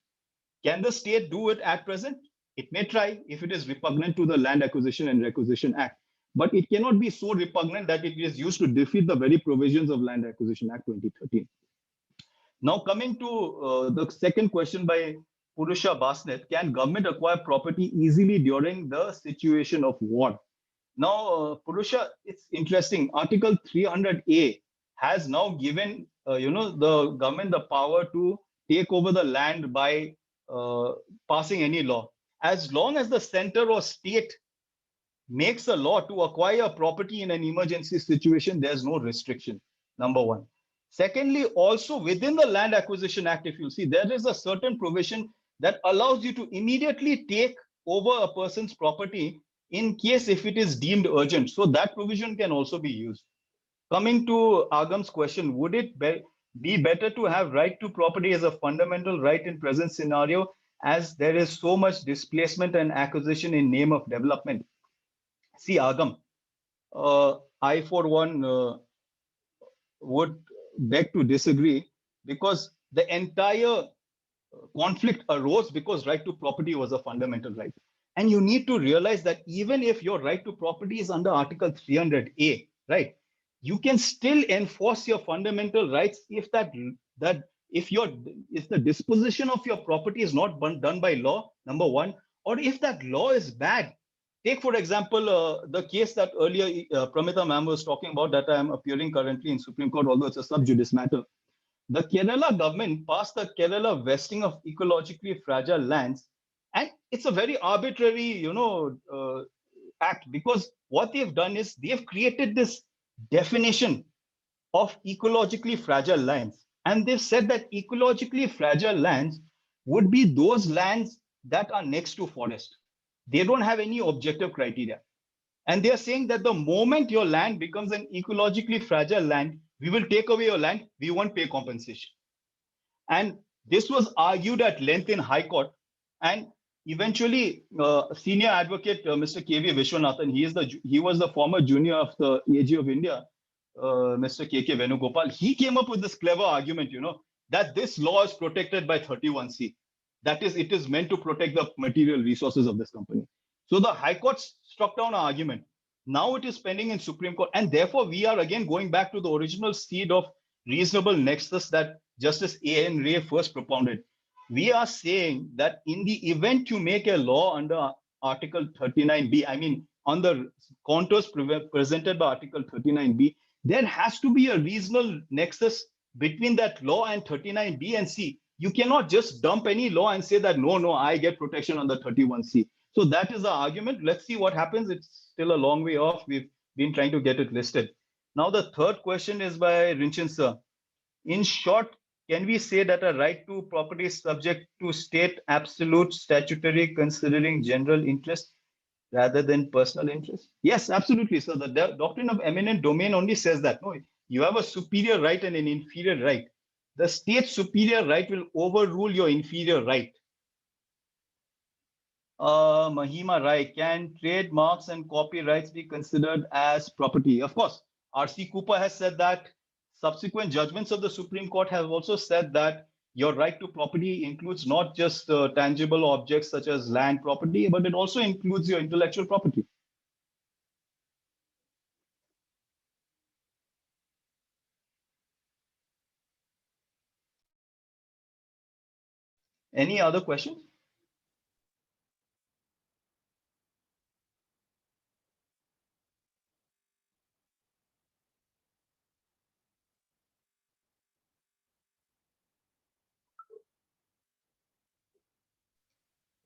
Can the state do it at present? It may try if it is repugnant to the Land Acquisition and Requisition Act. But it cannot be so repugnant that it is used to defeat the very provisions of Land Acquisition Act 2013. Now, coming to the second question by Purusha Basnet, can government acquire property easily during the situation of war? Now, Purusha, it's interesting. Article 300A has now given the government the power to take over the land by passing any law. As long as the center or state makes a law to acquire property in an emergency situation, there's no restriction, number one. Secondly, also within the Land Acquisition Act, if you see, there is a certain provision that allows you to immediately take over a person's property in case if it is deemed urgent. So that provision can also be used. Coming to Agam's question, would it be better to have right to property as a fundamental right in present scenario, as there is so much displacement and acquisition in name of development? See, Agam, I for one would beg to disagree, because the entire conflict arose because right to property was a fundamental right. And you need to realize that even if your right to property is under Article 300A, right, you can still enforce your fundamental rights if if the disposition of your property is not done by law, number one, or if that law is bad. Take, for example, the case that earlier Pramita ma'am was talking about, that I am appearing currently in Supreme Court, although it's a sub judice matter. The Kerala government passed the Kerala Vesting of Ecologically Fragile Lands, and it's a very arbitrary, act, because what they've done is they've created this definition of ecologically fragile lands. And they've said that ecologically fragile lands would be those lands that are next to forest. They don't have any objective criteria. And they're saying that the moment your land becomes an ecologically fragile land, we will take away your land, we won't pay compensation. And this was argued at length in High Court. And eventually, senior advocate Mr. KV Vishwanathan, he was the former junior of the AG of India, Mr. KK Venugopal. He came up with this clever argument, that this law is protected by 31C. That is, it is meant to protect the material resources of this company. So the High Court struck down our argument. Now it is pending in Supreme Court. And therefore, we are again going back to the original seed of reasonable nexus that Justice A.N. Ray first propounded. We are saying that in the event you make a law under Article 39B, I mean, on the contours presented by Article 39B, there has to be a reasonable nexus between that law and 39B and C. You cannot just dump any law and say that, no, I get protection under 31C. So that is the argument. Let's see what happens. It's still a long way off. We've been trying to get it listed. Now, the third question is by Rinchin sir. In short, can we say that a right to property is subject to state absolute statutory considering general interest rather than personal interest? Yes, absolutely. So the doctrine of eminent domain only says that. No, you have a superior right and an inferior right. The state's superior right will overrule your inferior right. Mahima Rai, can trademarks and copyrights be considered as property? Of course, R.C. Cooper has said that. Subsequent judgments of the Supreme Court have also said that your right to property includes not just tangible objects such as land property, but it also includes your intellectual property. Any other questions?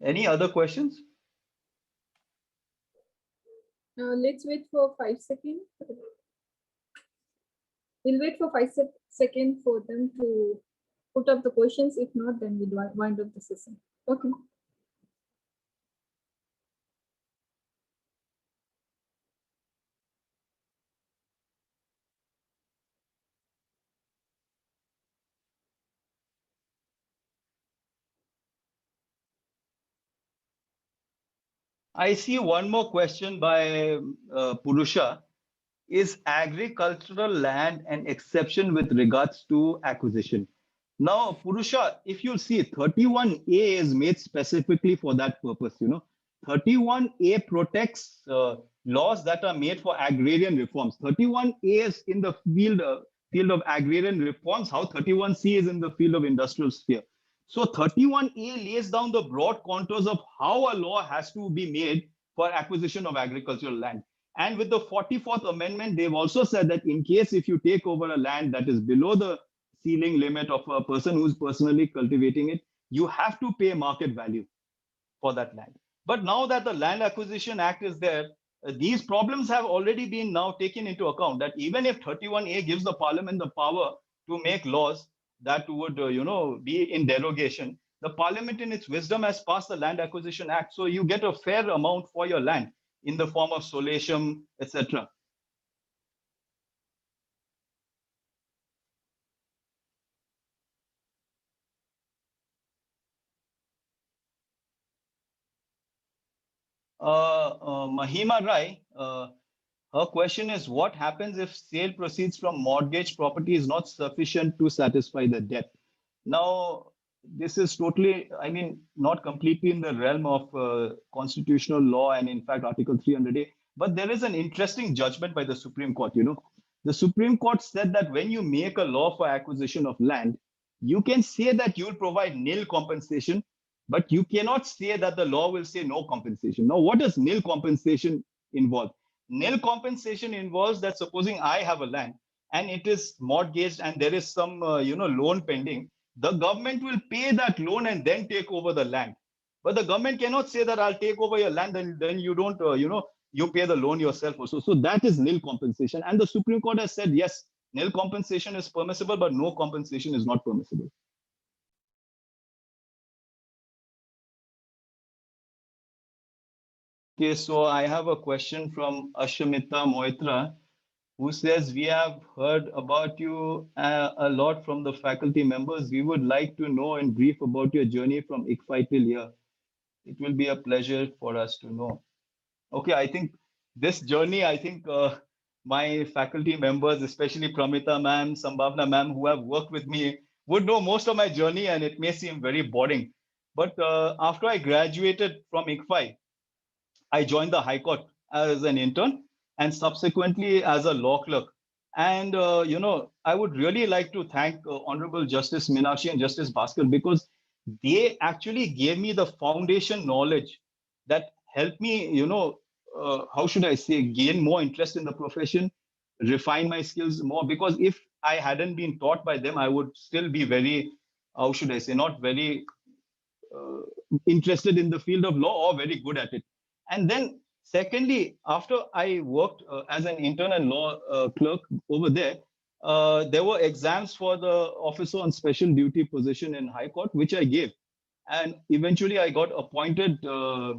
Any other questions? Let's wait for 5 seconds. We'll wait for 5 seconds for them to put up the questions. If not, then we'll wind up the session. Okay. I see one more question by Purusha. Is agricultural land an exception with regards to acquisition? Now, Purusha, if you see 31A is made specifically for that purpose, 31A protects laws that are made for agrarian reforms. 31A is in the field of agrarian reforms, how 31C is in the field of industrial sphere. So 31A lays down the broad contours of how a law has to be made for acquisition of agricultural land. And with the 44th Amendment, they've also said that in case if you take over a land that is below the ceiling limit of a person who's personally cultivating it, you have to pay market value for that land. But now that the Land Acquisition Act is there, these problems have already been now taken into account, that even if 31A gives the parliament the power to make laws that would, be in derogation, the parliament in its wisdom has passed the Land Acquisition Act. So you get a fair amount for your land in the form of solatium, etc. Mahima Rai, her question is, what happens if sale proceeds from mortgage property is not sufficient to satisfy the debt? Now, this is totally, not completely in the realm of constitutional law and in fact, Article 300A, but there is an interesting judgment by the Supreme Court. The Supreme Court said that when you make a law for acquisition of land, you can say that you'll provide nil compensation, but you cannot say that the law will say no compensation. Now, what does nil compensation involve? Nil compensation involves that supposing I have a land, and it is mortgaged and there is some loan pending, the government will pay that loan and then take over the land. But the government cannot say that I'll take over your land and then you don't, you pay the loan yourself also. So that is nil compensation. And the Supreme Court has said, yes, nil compensation is permissible, but no compensation is not permissible. Okay, so I have a question from Ashamita Moitra, who says, we have heard about you a lot from the faculty members. We would like to know in brief about your journey from ICFI till here. It will be a pleasure for us to know. Okay, I think this journey, my faculty members, especially Pramita ma'am, Sambhavna ma'am, who have worked with me, would know most of my journey, and it may seem very boring. But after I graduated from ICFI, I joined the High Court as an intern and subsequently as a law clerk. And, I would really like to thank Honorable Justice Meenakshi and Justice Bhaskar, because they actually gave me the foundation knowledge that helped me, how should I say, gain more interest in the profession, refine my skills more. Because if I hadn't been taught by them, I would still be very, how should I say, not very interested in the field of law or very good at it. And then secondly, after I worked as an intern and law clerk over there were exams for the officer on special duty position in High Court, which I gave. And eventually I got appointed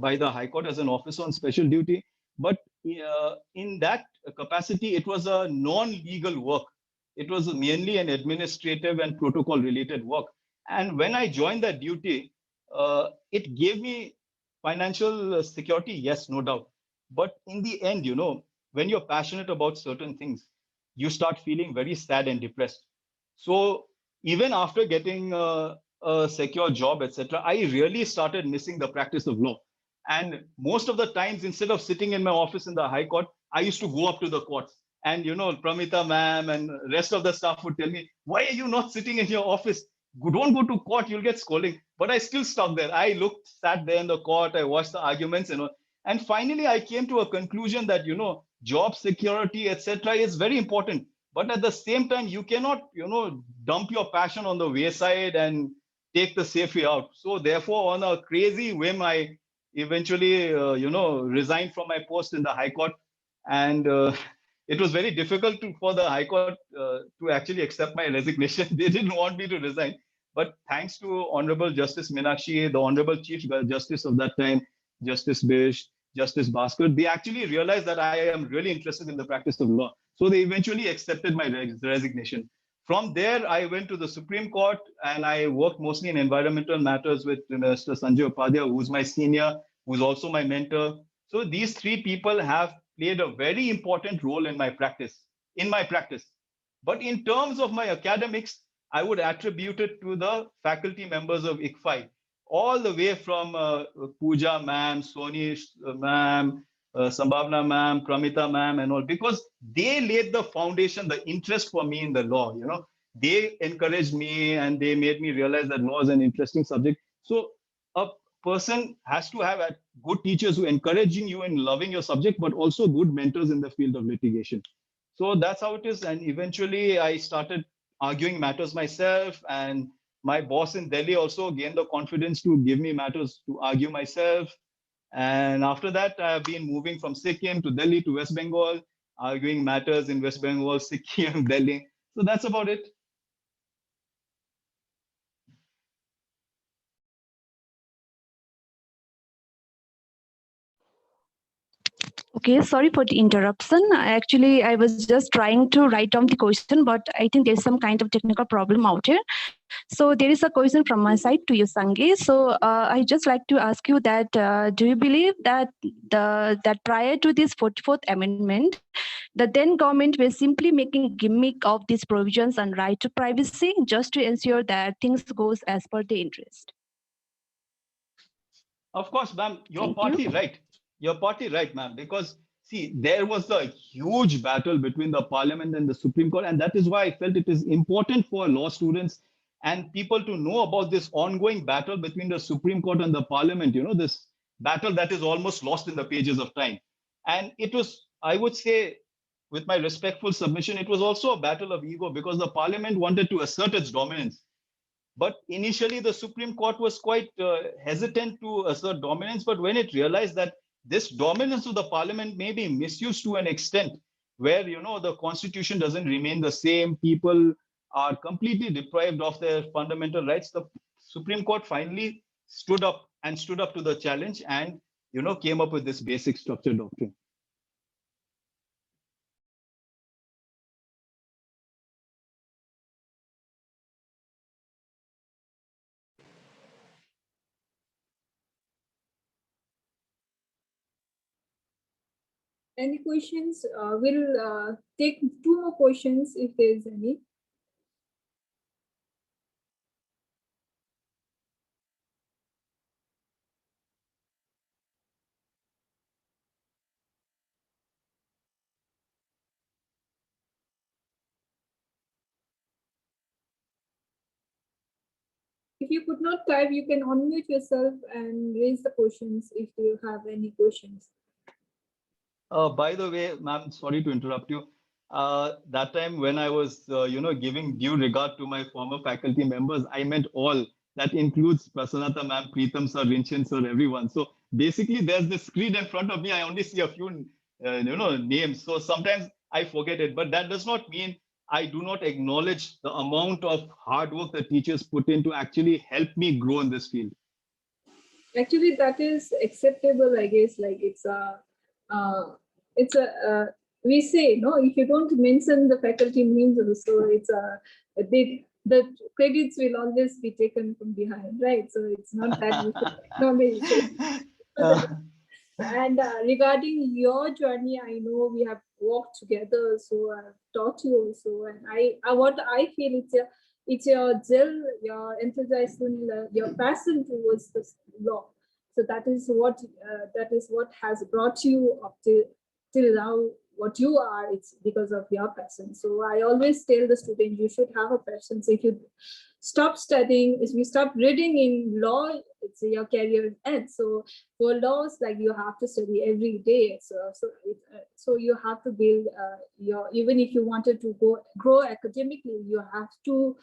by the High Court as an officer on special duty. But in that capacity, it was a non-legal work. It was mainly an administrative and protocol related work. And when I joined that duty, it gave me financial security, yes, no doubt. But in the end, when you're passionate about certain things, you start feeling very sad and depressed. So even after getting a secure job, etc., I really started missing the practice of law. And most of the times, instead of sitting in my office in the High Court, I used to go up to the courts. And, Pramita ma'am and rest of the staff would tell me, why are you not sitting in your office? Don't go to court, you'll get scolding. But I still stuck there. I sat there in the court, I watched the arguments, and finally I came to a conclusion that, job security, etc., is very important. But at the same time, you cannot, dump your passion on the wayside and take the safe way out. So therefore, on a crazy whim, I eventually, resigned from my post in the High Court. And it was very difficult for the High Court to actually accept my resignation. They didn't want me to resign. But thanks to Honorable Justice Meenakshi, the Honorable Chief Justice of that time, Justice Bish, Justice Bhaskar, they actually realized that I am really interested in the practice of law. So they eventually accepted my resignation. From there, I went to the Supreme Court and I worked mostly in environmental matters with Mr. Sanjay Upadhyay, who's my senior, who's also my mentor. So these three people have played a very important role in my practice. But in terms of my academics, I would attribute it to the faculty members of ICFI, all the way from Pooja ma'am, Soni ma'am, Sambhavna ma'am, Pramita ma'am, and all, because they laid the foundation, the interest for me in the law. They encouraged me and they made me realize that law is an interesting subject. So a person has to have good teachers who encouraging you in loving your subject, but also good mentors in the field of litigation. So that's how it is. And eventually I started arguing matters myself, and my boss in Delhi also gained the confidence to give me matters to argue myself. And after that, I have been moving from Sikkim to Delhi to West Bengal, arguing matters in West Bengal, Sikkim, Delhi. So that's about it. Okay, sorry for the interruption. Actually, I was just trying to write down the question, but I think there's some kind of technical problem out here. So there is a question from my side to you, Sange. So I just like to ask you that do you believe that that prior to this 44th Amendment, the then government was simply making a gimmick of these provisions and right to privacy just to ensure that things goes as per their interest? Of course, ma'am, you're partly right. You're partly right, ma'am, because see, there was a huge battle between the Parliament and the Supreme Court, and that is why I felt it is important for law students and people to know about this ongoing battle between the Supreme Court and the Parliament, this battle that is almost lost in the pages of time. And it was, I would say, with my respectful submission, it was also a battle of ego because the parliament wanted to assert its dominance. But initially, the Supreme Court was quite hesitant to assert dominance. But when it realized that this dominance of the parliament may be misused to an extent where, the constitution doesn't remain the same, people are completely deprived of their fundamental rights, the Supreme Court finally stood up to the challenge and, came up with this basic structure doctrine. Any questions? We'll take 2 more questions if there's any. If you could not type, you can unmute yourself and raise the questions if you have any questions. By the way, ma'am, sorry to interrupt you. That time when I was, giving due regard to my former faculty members, I meant all. That includes Prasanata ma'am, Preetham sir, Rinchan sir, everyone. So basically, there's this screen in front of me. I only see a few, names. So sometimes I forget it. But that does not mean I do not acknowledge the amount of hard work the teachers put in to actually help me grow in this field. Actually, that is acceptable, I guess. Like it's a we say, no, if you don't mention the faculty names also, it's the credits will always be taken from behind, right? So it's not that we should acknowledge. And regarding your journey, I know we have walked together, so I've taught you also. And what I feel it's your zeal, your enthusiasm, your passion towards this law. So that is what has brought you up till now. What you are, it's because of your passion. So I always tell the students, you should have a passion. So if you stop studying, if you stop reading in law, it's your career ends. So for laws, like you have to study every day. So you have to build even if you wanted to grow academically, you have to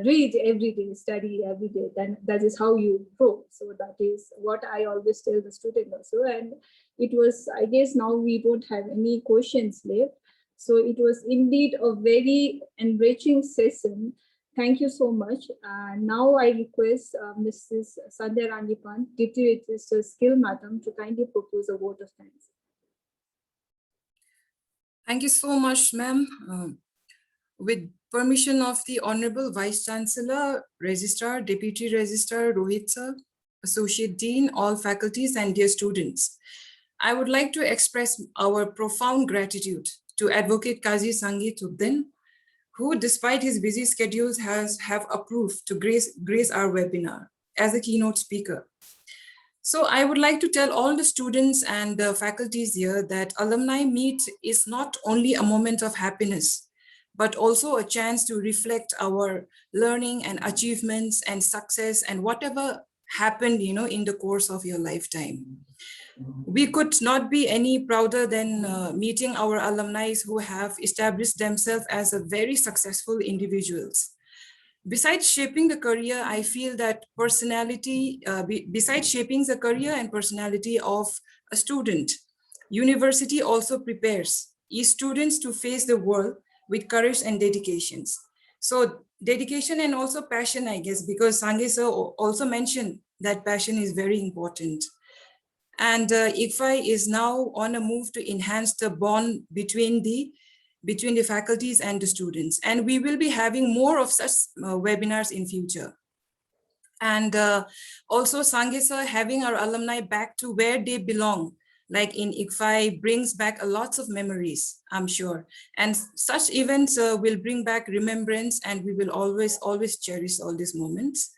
read every day, study every day. Then that is how you grow. So that is what I always tell the student also. And it was, I guess now we don't have any questions left. So it was indeed a very enriching session. Thank you so much. Now I request Mrs. Sandhya Rangipan, Deputy Register Skill Madam, to kindly propose a vote of thanks. Thank you so much, ma'am. With permission of the Honorable Vice Chancellor, Registrar, Deputy Registrar, Rohit sir, Associate Dean, all faculties and dear students, I would like to express our profound gratitude to Advocate Kazi Sanghi Tubden, who despite his busy schedules have approved to grace our webinar as a keynote speaker. So I would like to tell all the students and the faculties here that Alumni Meet is not only a moment of happiness, but also a chance to reflect our learning and achievements and success and whatever happened, in the course of your lifetime. We could not be any prouder than meeting our alumni who have established themselves as a very successful individuals. Besides shaping the career, I feel that besides shaping the career and personality of a student, university also prepares each students to face the world with courage and dedications. So dedication and also passion, I guess, because Sanghi sir also mentioned that passion is very important. And ICFAI is now on a move to enhance the bond between the faculties and the students. And we will be having more of such webinars in future. And also Sanghi sir having our alumni back to where they belong, like in ICFAI, brings back a lots of memories, I'm sure. And such events will bring back remembrance, and we will always cherish all these moments.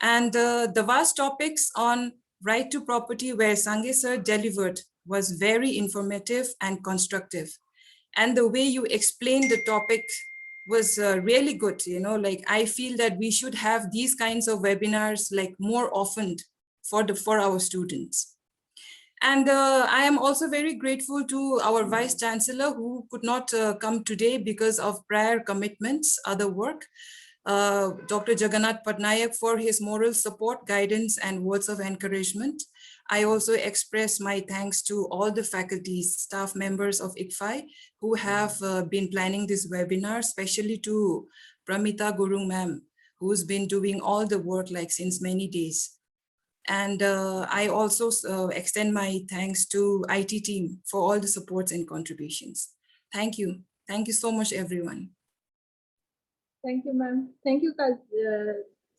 And the vast topics on right to property where Sanghi sir delivered was very informative and constructive. And the way you explained the topic was really good. Like I feel that we should have these kinds of webinars like more often for our students. And I am also very grateful to our Vice Chancellor who could not come today because of prior commitments, other work. Dr. Jagannath Patnaik for his moral support, guidance, and words of encouragement. I also express my thanks to all the faculties, staff members of ICFI who have been planning this webinar, especially to Pramita Gurung ma'am, who's been doing all the work like since many days. And I also extend my thanks to IT team for all the supports and contributions. Thank you. Thank you so much, everyone. Thank you, ma'am. Thank you,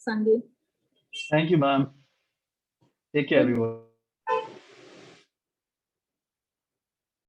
Sandeep. Thank you, ma'am. Take care, everyone.